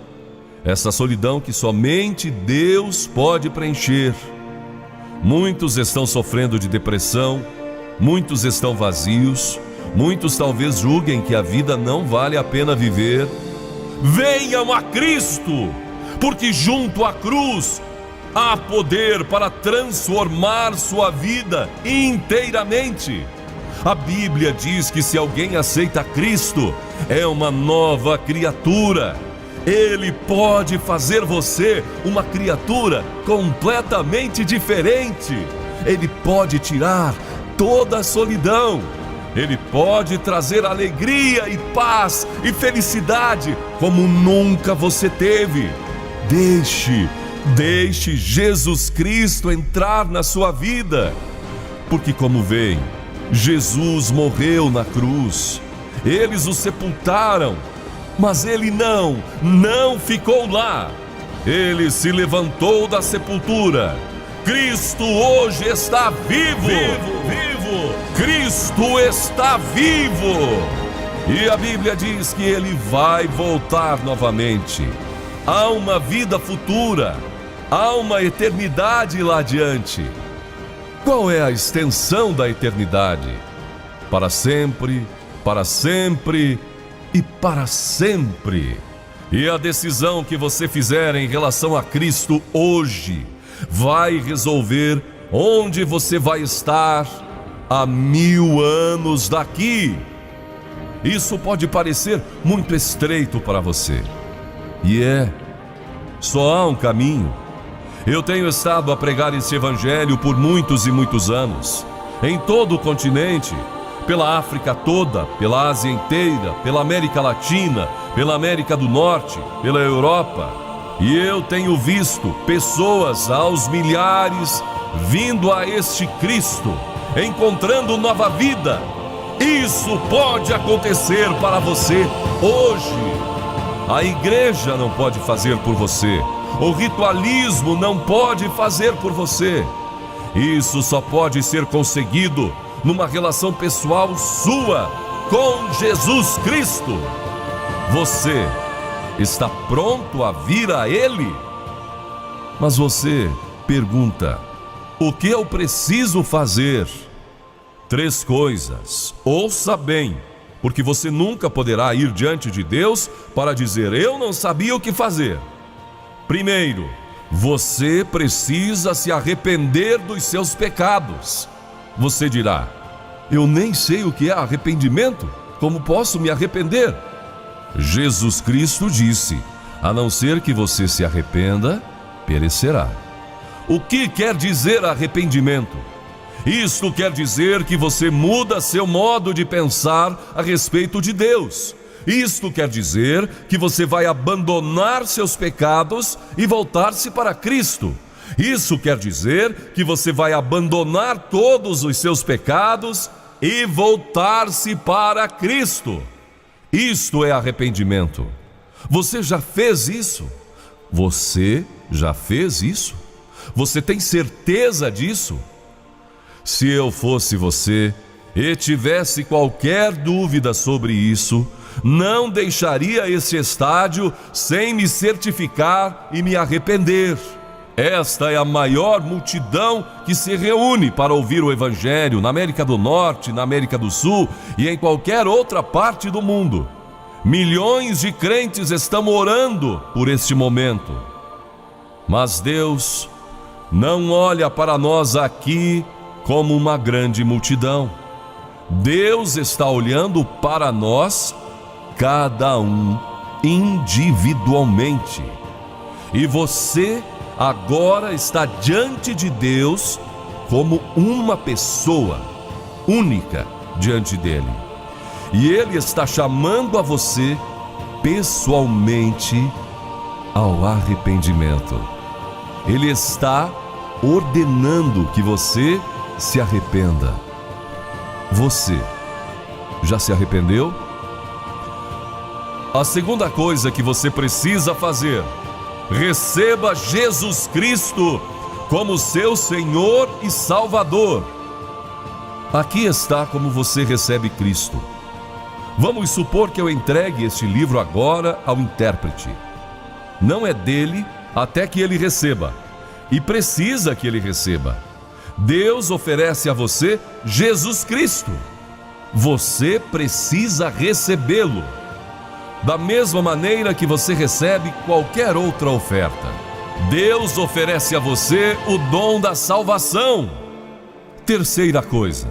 Essa solidão que somente Deus pode preencher. Muitos estão sofrendo de depressão, muitos estão vazios, muitos talvez julguem que a vida não vale a pena viver. Venham a Cristo, porque junto à cruz há poder para transformar sua vida inteiramente. A Bíblia diz que se alguém aceita Cristo, é uma nova criatura. Ele pode fazer você uma criatura completamente diferente. Ele pode tirar toda a solidão. Ele pode trazer alegria e paz e felicidade como nunca você teve. Deixe Jesus Cristo entrar na sua vida. Porque como veem, Jesus morreu na cruz. Eles o sepultaram, mas ele não ficou lá. Ele se levantou da sepultura. Cristo hoje está vivo. Cristo está vivo. E a Bíblia diz que ele vai voltar novamente. Há uma vida futura, há uma eternidade lá adiante. Qual é a extensão da eternidade? Para sempre, para sempre e para sempre. E a decisão que você fizer em relação a Cristo hoje vai resolver onde você vai estar há 1000 anos daqui. Isso pode parecer muito estreito para você. E só há um caminho. Eu tenho estado a pregar esse evangelho por muitos e muitos anos, em todo o continente, pela África toda, pela Ásia inteira, pela América Latina, pela América do Norte, pela Europa. E eu tenho visto pessoas aos milhares vindo a este Cristo, encontrando nova vida. Isso pode acontecer para você hoje. A igreja não pode fazer por você. O ritualismo não pode fazer por você. Isso só pode ser conseguido numa relação pessoal sua com Jesus Cristo. Você está pronto a vir a Ele? Mas você pergunta: o que eu preciso fazer? 3 coisas. Ouça bem, porque você nunca poderá ir diante de Deus para dizer: eu não sabia o que fazer. Primeiro, você precisa se arrepender dos seus pecados. Você dirá: eu nem sei o que é arrependimento. Como posso me arrepender? Jesus Cristo disse: a não ser que você se arrependa, perecerá. O que quer dizer arrependimento? Isto quer dizer que você muda seu modo de pensar a respeito de Deus. Isto quer dizer que você vai abandonar seus pecados e voltar-se para Cristo. Isso quer dizer que você vai abandonar todos os seus pecados e voltar-se para Cristo. Isto é arrependimento. Você já fez isso? Você já fez isso? Você tem certeza disso? Se eu fosse você e tivesse qualquer dúvida sobre isso, não deixaria esse estádio sem me certificar e me arrepender. Esta é a maior multidão que se reúne para ouvir o Evangelho na América do Norte, na América do Sul e em qualquer outra parte do mundo. Milhões de crentes estão orando por este momento. Mas Deus não olha para nós aqui como uma grande multidão. Deus está olhando para nós, cada um individualmente. E você agora está diante de Deus como uma pessoa única diante dele. E ele está chamando a você pessoalmente ao arrependimento. Ele está ordenando que você se arrependa. Você já se arrependeu? A segunda coisa que você precisa fazer: receba Jesus Cristo como seu Senhor e Salvador. Aqui está como você recebe Cristo. Vamos supor que eu entregue este livro agora ao intérprete. Não é dele até que ele receba, e precisa que ele receba. Deus oferece a você Jesus Cristo. Você precisa recebê-lo, da mesma maneira que você recebe qualquer outra oferta. Deus oferece a você o dom da salvação. Terceira coisa: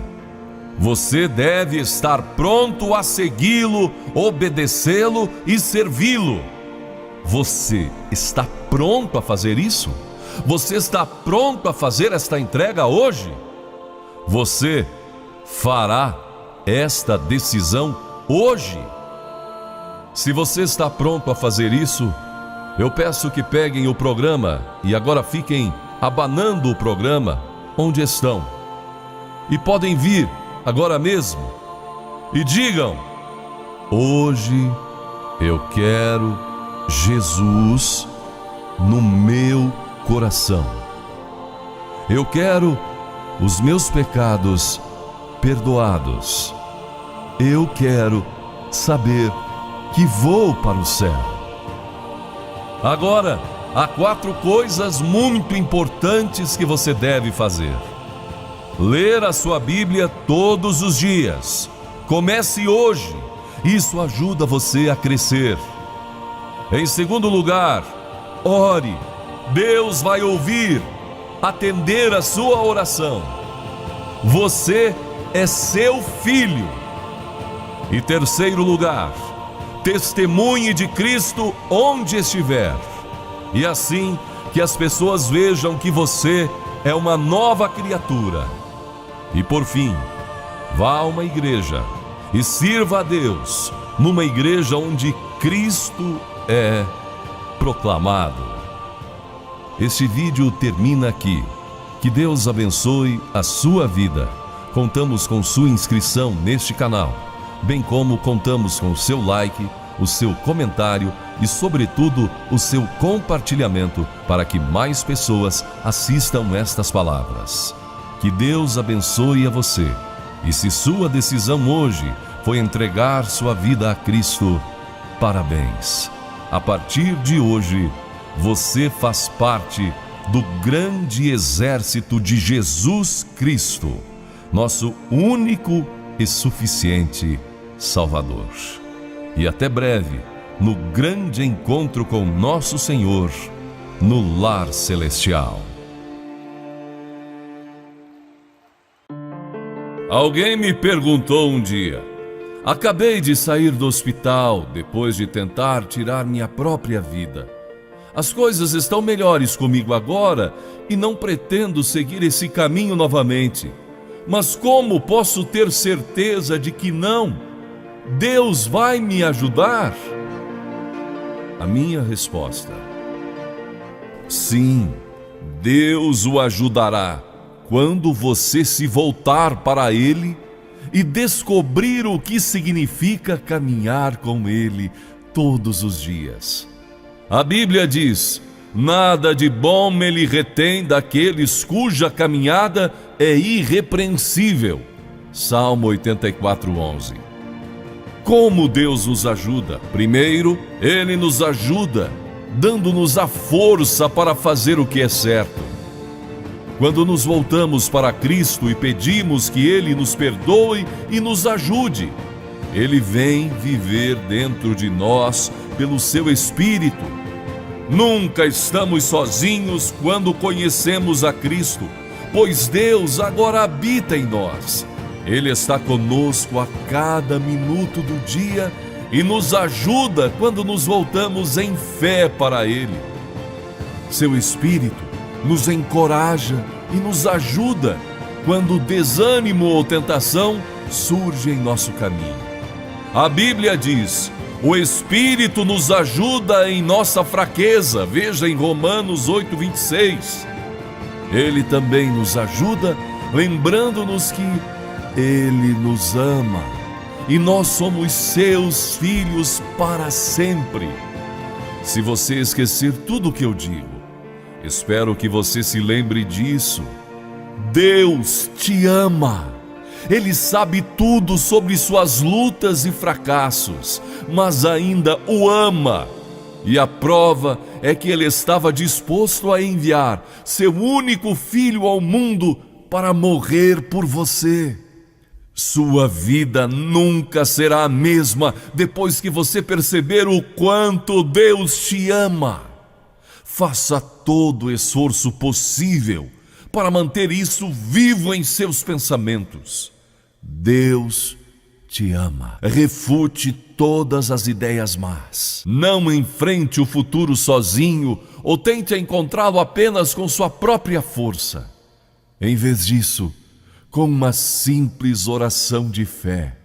você deve estar pronto a segui-lo, obedecê-lo e servi-lo. Você está pronto a fazer isso? Você está pronto a fazer esta entrega hoje? Você fará esta decisão hoje? Se você está pronto a fazer isso, eu peço que peguem o programa e agora fiquem abanando o programa onde estão. E podem vir agora mesmo e digam: hoje eu quero Jesus no meu coração. Eu quero os meus pecados perdoados. Eu quero saber que vou para o céu. Agora, há 4 coisas muito importantes que você deve fazer. Ler a sua Bíblia todos os dias. Comece hoje. Isso ajuda você a crescer. Em segundo lugar, ore. Deus vai ouvir, atender a sua oração. Você é seu filho. E terceiro lugar, testemunhe de Cristo onde estiver. E assim que as pessoas vejam que você é uma nova criatura. E por fim, vá a uma igreja e sirva a Deus numa igreja onde Cristo é proclamado. Este vídeo termina aqui. Que Deus abençoe a sua vida. Contamos com sua inscrição neste canal, bem como contamos com o seu like, o seu comentário e, sobretudo, o seu compartilhamento para que mais pessoas assistam estas palavras. Que Deus abençoe a você. E se sua decisão hoje foi entregar sua vida a Cristo, parabéns. A partir de hoje, você faz parte do grande exército de Jesus Cristo, nosso único e suficiente Salvador. E até breve, no grande encontro com nosso Senhor, no lar celestial. Alguém me perguntou um dia: acabei de sair do hospital depois de tentar tirar minha própria vida. As coisas estão melhores comigo agora e não pretendo seguir esse caminho novamente. Mas como posso ter certeza de que não? Deus vai me ajudar? A minha resposta: sim, Deus o ajudará quando você se voltar para Ele e descobrir o que significa caminhar com Ele todos os dias. A Bíblia diz: nada de bom me lhe retém daqueles cuja caminhada é irrepreensível. Salmo 84:11. Como Deus nos ajuda? Primeiro, Ele nos ajuda dando-nos a força para fazer o que é certo. Quando nos voltamos para Cristo e pedimos que Ele nos perdoe e nos ajude, Ele vem viver dentro de nós pelo seu Espírito. Nunca estamos sozinhos quando conhecemos a Cristo, pois Deus agora habita em nós. Ele está conosco a cada minuto do dia e nos ajuda quando nos voltamos em fé para Ele. Seu Espírito nos encoraja e nos ajuda quando desânimo ou tentação surge em nosso caminho. A Bíblia diz: o Espírito nos ajuda em nossa fraqueza. Veja em Romanos 8:26. Ele também nos ajuda, lembrando-nos que Ele nos ama e nós somos seus filhos para sempre. Se você esquecer tudo o que eu digo, espero que você se lembre disso. Deus te ama. Ele sabe tudo sobre suas lutas e fracassos, mas ainda o ama. E a prova é que Ele estava disposto a enviar seu único filho ao mundo para morrer por você. Sua vida nunca será a mesma depois que você perceber o quanto Deus te ama. Faça todo o esforço possível para manter isso vivo em seus pensamentos. Deus te ama. Refute todas as ideias más. Não enfrente o futuro sozinho ou tente encontrá-lo apenas com sua própria força. Em vez disso, com uma simples oração de fé,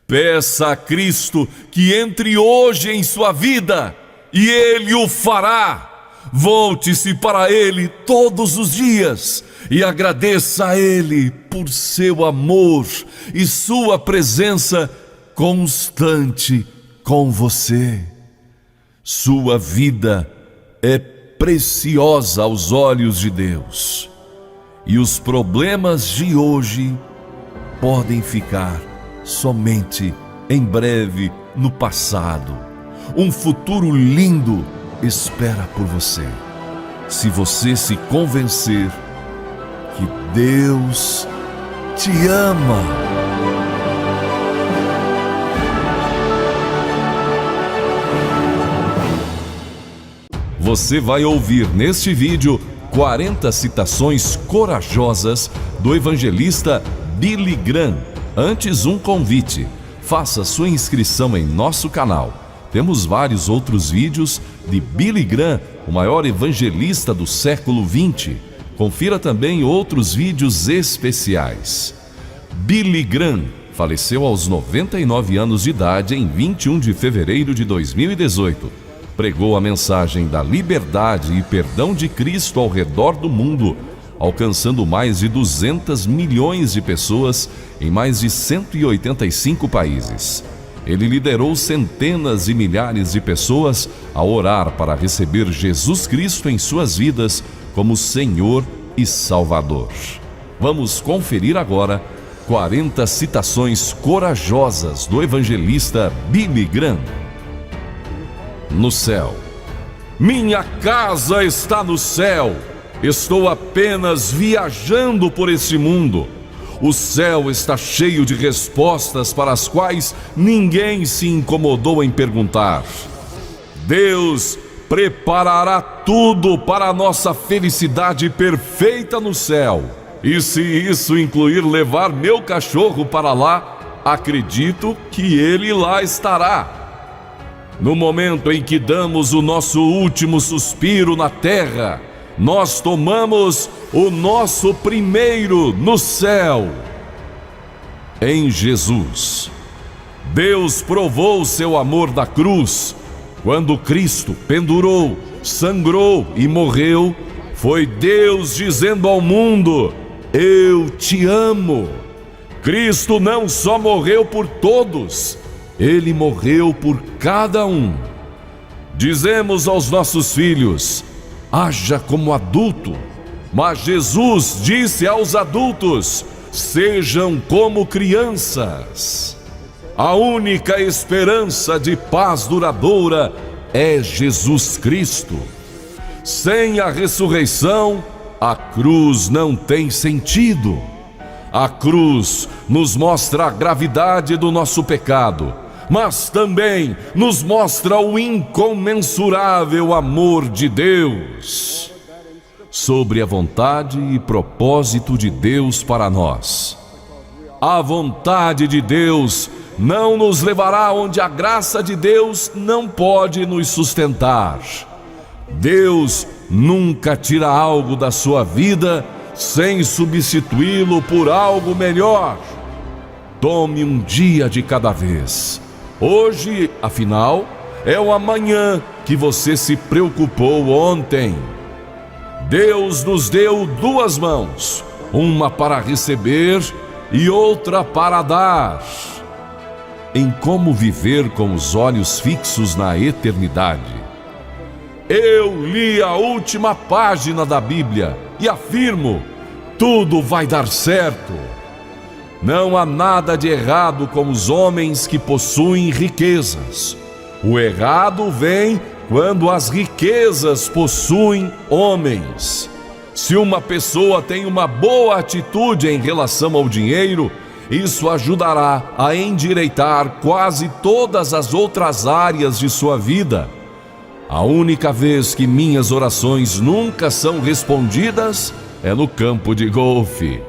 peça a Cristo que entre hoje em sua vida e Ele o fará. Volte-se para Ele todos os dias e agradeça a Ele por seu amor e sua presença constante com você. Sua vida é preciosa aos olhos de Deus e os problemas de hoje podem ficar somente em breve no passado. Um futuro lindo espera por você, se você se convencer que Deus te ama. Você vai ouvir neste vídeo 40 citações corajosas do evangelista Billy Graham. Antes, um convite: faça sua inscrição em nosso canal. Temos vários outros vídeos de Billy Graham, o maior evangelista do século XX. Confira também outros vídeos especiais. Billy Graham faleceu aos 99 anos de idade em 21 de fevereiro de 2018. Pregou a mensagem da liberdade e perdão de Cristo ao redor do mundo, alcançando mais de 200 milhões de pessoas em mais de 185 países. Ele liderou centenas e milhares de pessoas a orar para receber Jesus Cristo em suas vidas como Senhor e Salvador. Vamos conferir agora 40 citações corajosas do evangelista Billy Graham. No céu. Minha casa está no céu. Estou apenas viajando por este mundo. O céu está cheio de respostas para as quais ninguém se incomodou em perguntar. Deus preparará tudo para a nossa felicidade perfeita no céu. E se isso incluir levar meu cachorro para lá, acredito que ele lá estará. No momento em que damos o nosso último suspiro na terra, nós tomamos o nosso primeiro no céu. Em Jesus, Deus provou seu amor da cruz. Quando Cristo pendurou, sangrou e morreu, foi Deus dizendo ao mundo: eu te amo. Cristo não só morreu por todos, Ele morreu por cada um. Dizemos aos nossos filhos: haja como adulto. Mas Jesus disse aos adultos: sejam como crianças. A única esperança de paz duradoura é Jesus Cristo. Sem a ressurreição, a cruz não tem sentido. A cruz nos mostra a gravidade do nosso pecado, mas também nos mostra o incomensurável amor de Deus. Sobre a vontade e propósito de Deus para nós. A vontade de Deus não nos levará onde a graça de Deus não pode nos sustentar. Deus nunca tira algo da sua vida sem substituí-lo por algo melhor. Tome um dia de cada vez. Hoje, afinal, é o amanhã que você se preocupou ontem. Deus nos deu duas mãos, uma para receber e outra para dar. Em como viver com os olhos fixos na eternidade. Eu li a última página da Bíblia e afirmo, tudo vai dar certo. Não há nada de errado com os homens que possuem riquezas. O errado vem quando as riquezas possuem homens. Se uma pessoa tem uma boa atitude em relação ao dinheiro, isso ajudará a endireitar quase todas as outras áreas de sua vida. A única vez que minhas orações nunca são respondidas é no campo de golfe.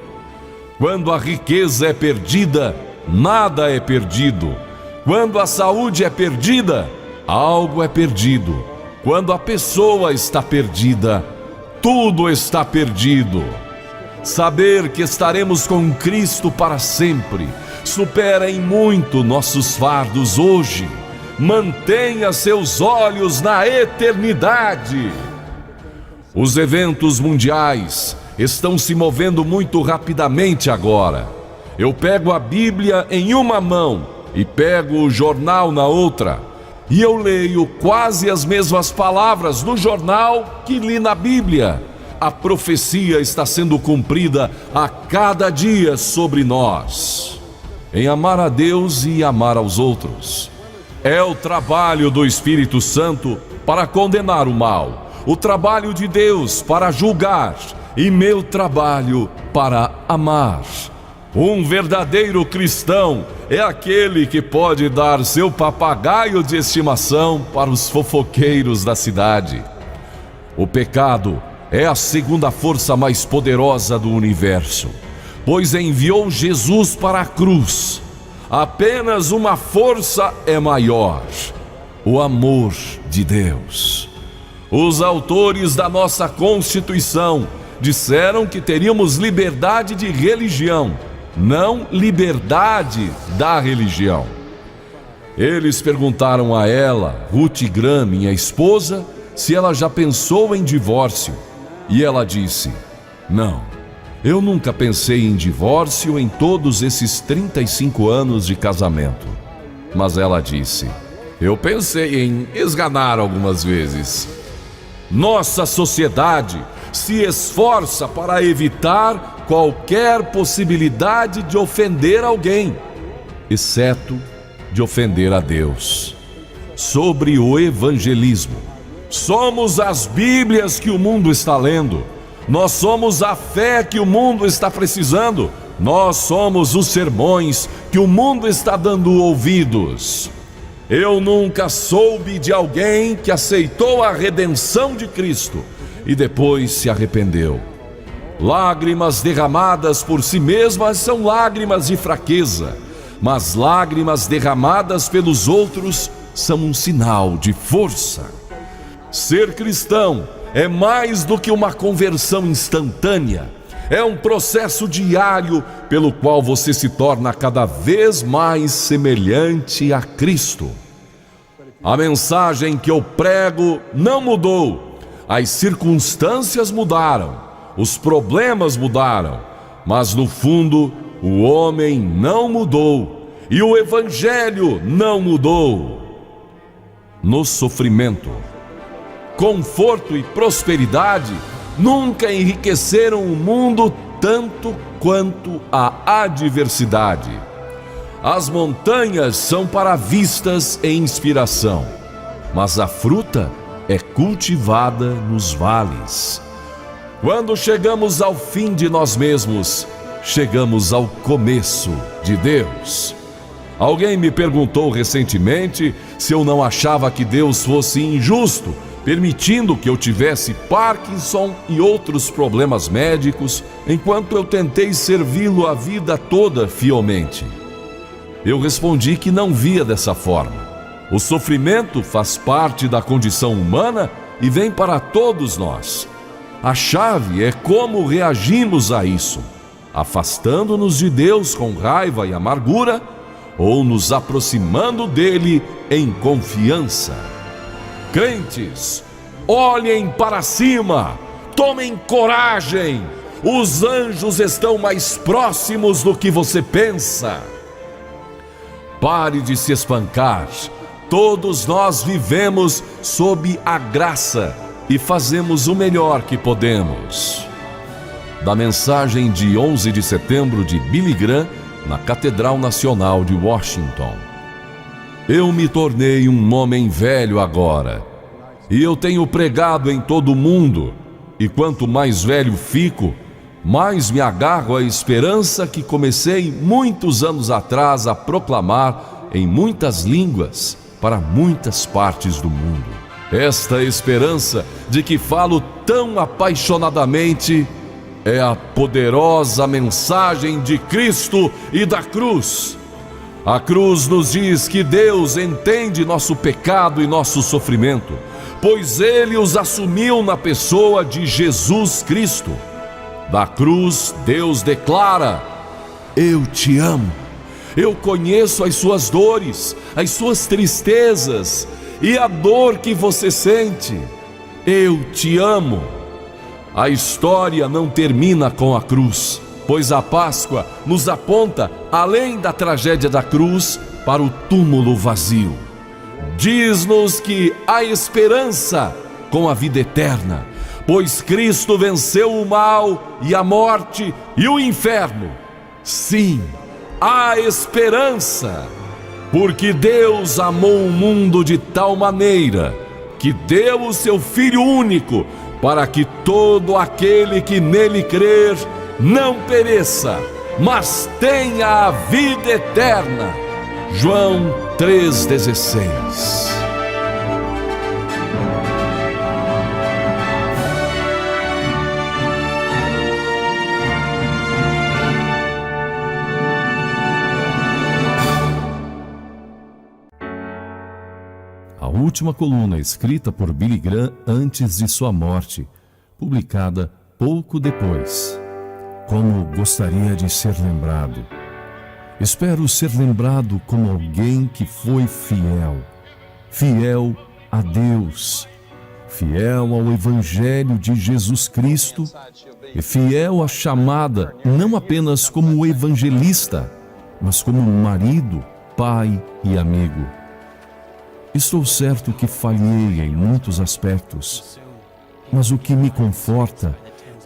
Quando a riqueza é perdida, nada é perdido. Quando a saúde é perdida, algo é perdido. Quando a pessoa está perdida, tudo está perdido. Saber que estaremos com Cristo para sempre supera em muito nossos fardos hoje. Mantenha seus olhos na eternidade. Os eventos mundiais estão se movendo muito rapidamente agora. Eu pego a Bíblia em uma mão e pego o jornal na outra. E eu leio quase as mesmas palavras no jornal que li na Bíblia. A profecia está sendo cumprida a cada dia sobre nós. Em amar a Deus e amar aos outros. É o trabalho do Espírito Santo para condenar o mal, o trabalho de Deus para julgar e meu trabalho para amar. Um verdadeiro cristão é aquele que pode dar seu papagaio de estimação para os fofoqueiros da cidade. O pecado é a segunda força mais poderosa do universo, pois enviou Jesus para a cruz. Apenas uma força é maior: o amor de Deus. Os autores da nossa Constituição disseram que teríamos liberdade de religião, não liberdade da religião. Eles perguntaram a ela, Ruth Graham, minha esposa, se ela já pensou em divórcio. E ela disse: não. Eu nunca pensei em divórcio em todos esses 35 anos de casamento. Mas ela disse: eu pensei em esganar algumas vezes. Nossa sociedade se esforça para evitar qualquer possibilidade de ofender alguém, exceto de ofender a Deus. Sobre o evangelismo. Somos as Bíblias que o mundo está lendo. Nós somos a fé que o mundo está precisando. Nós somos os sermões que o mundo está dando ouvidos. Eu nunca soube de alguém que aceitou a redenção de Cristo e depois se arrependeu. Lágrimas derramadas por si mesmas são lágrimas de fraqueza, mas lágrimas derramadas pelos outros são um sinal de força. Ser cristão é mais do que uma conversão instantânea. É um processo diário pelo qual você se torna cada vez mais semelhante a Cristo. A mensagem que eu prego não mudou. As circunstâncias mudaram, os problemas mudaram, mas no fundo o homem não mudou e o Evangelho não mudou. No sofrimento, conforto e prosperidade nunca enriqueceram o mundo tanto quanto a adversidade. As montanhas são para vistas e inspiração. mas a fruta é cultivada nos vales. Quando chegamos ao fim de nós mesmos, chegamos ao começo de Deus. Alguém me perguntou recentemente se eu não achava que Deus fosse injusto, permitindo que eu tivesse Parkinson e outros problemas médicos, enquanto eu tentei servi-lo a vida toda fielmente. Eu respondi que não via dessa forma. O sofrimento faz parte da condição humana e vem para todos nós. A chave é como reagimos a isso, afastando-nos de Deus com raiva e amargura, ou nos aproximando dele em confiança. Crentes, olhem para cima, tomem coragem, os anjos estão mais próximos do que você pensa. Pare de se espancar, todos nós vivemos sob a graça e fazemos o melhor que podemos. Da mensagem de 11 de setembro de Billy Graham, na Catedral Nacional de Washington. Eu me tornei um homem velho agora, e eu tenho pregado em todo o mundo, e quanto mais velho fico, mais me agarro à esperança que comecei muitos anos atrás a proclamar em muitas línguas para muitas partes do mundo. Esta esperança de que falo tão apaixonadamente é a poderosa mensagem de Cristo e da cruz. A cruz nos diz que Deus entende nosso pecado e nosso sofrimento, pois Ele os assumiu na pessoa de Jesus Cristo. Da cruz, Deus declara: eu te amo. Eu conheço as suas dores, as suas tristezas e a dor que você sente. Eu te amo. A história não termina com a cruz, pois a Páscoa nos aponta, além da tragédia da cruz, para o túmulo vazio. Diz-nos que há esperança com a vida eterna, pois Cristo venceu o mal e a morte e o inferno. Sim, há esperança, porque Deus amou o mundo de tal maneira que deu o seu Filho único, para que todo aquele que nele crer não pereça, mas tenha a vida eterna. João 3,16. A última coluna escrita por Billy Graham antes de sua morte, publicada pouco depois. Como gostaria de ser lembrado. Espero ser lembrado como alguém que foi fiel. Fiel a Deus. Fiel ao Evangelho de Jesus Cristo. E fiel à chamada, não apenas como evangelista, mas como marido, pai e amigo. Estou certo que falhei em muitos aspectos, mas o que me conforta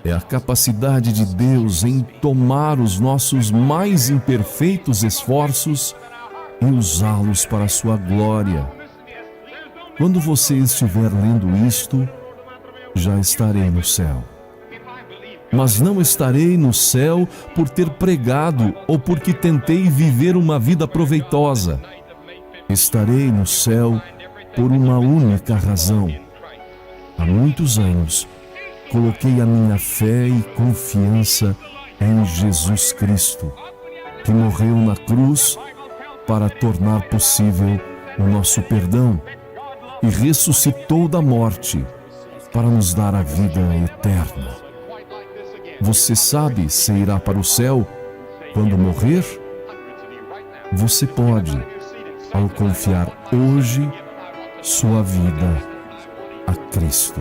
é a capacidade de Deus em tomar os nossos mais imperfeitos esforços e usá-los para a sua glória. Quando você estiver lendo isto, já estarei no céu. Mas não estarei no céu por ter pregado ou porque tentei viver uma vida proveitosa. Estarei no céu por uma única razão. Há muitos anos, coloquei a minha fé e confiança em Jesus Cristo, que morreu na cruz para tornar possível o nosso perdão e ressuscitou da morte para nos dar a vida eterna. Você sabe se irá para o céu quando morrer? Você pode, ao confiar hoje sua vida a Cristo.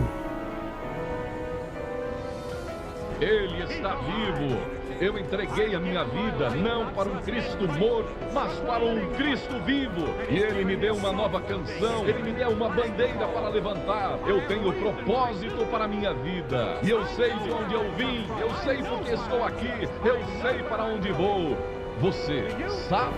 Ele está vivo. Eu entreguei a minha vida não para um Cristo morto, mas para um Cristo vivo. E Ele me deu uma nova canção, Ele me deu uma bandeira para levantar. Eu tenho propósito para a minha vida. E eu sei de onde eu vim, eu sei porque estou aqui, eu sei para onde vou. Você sabe?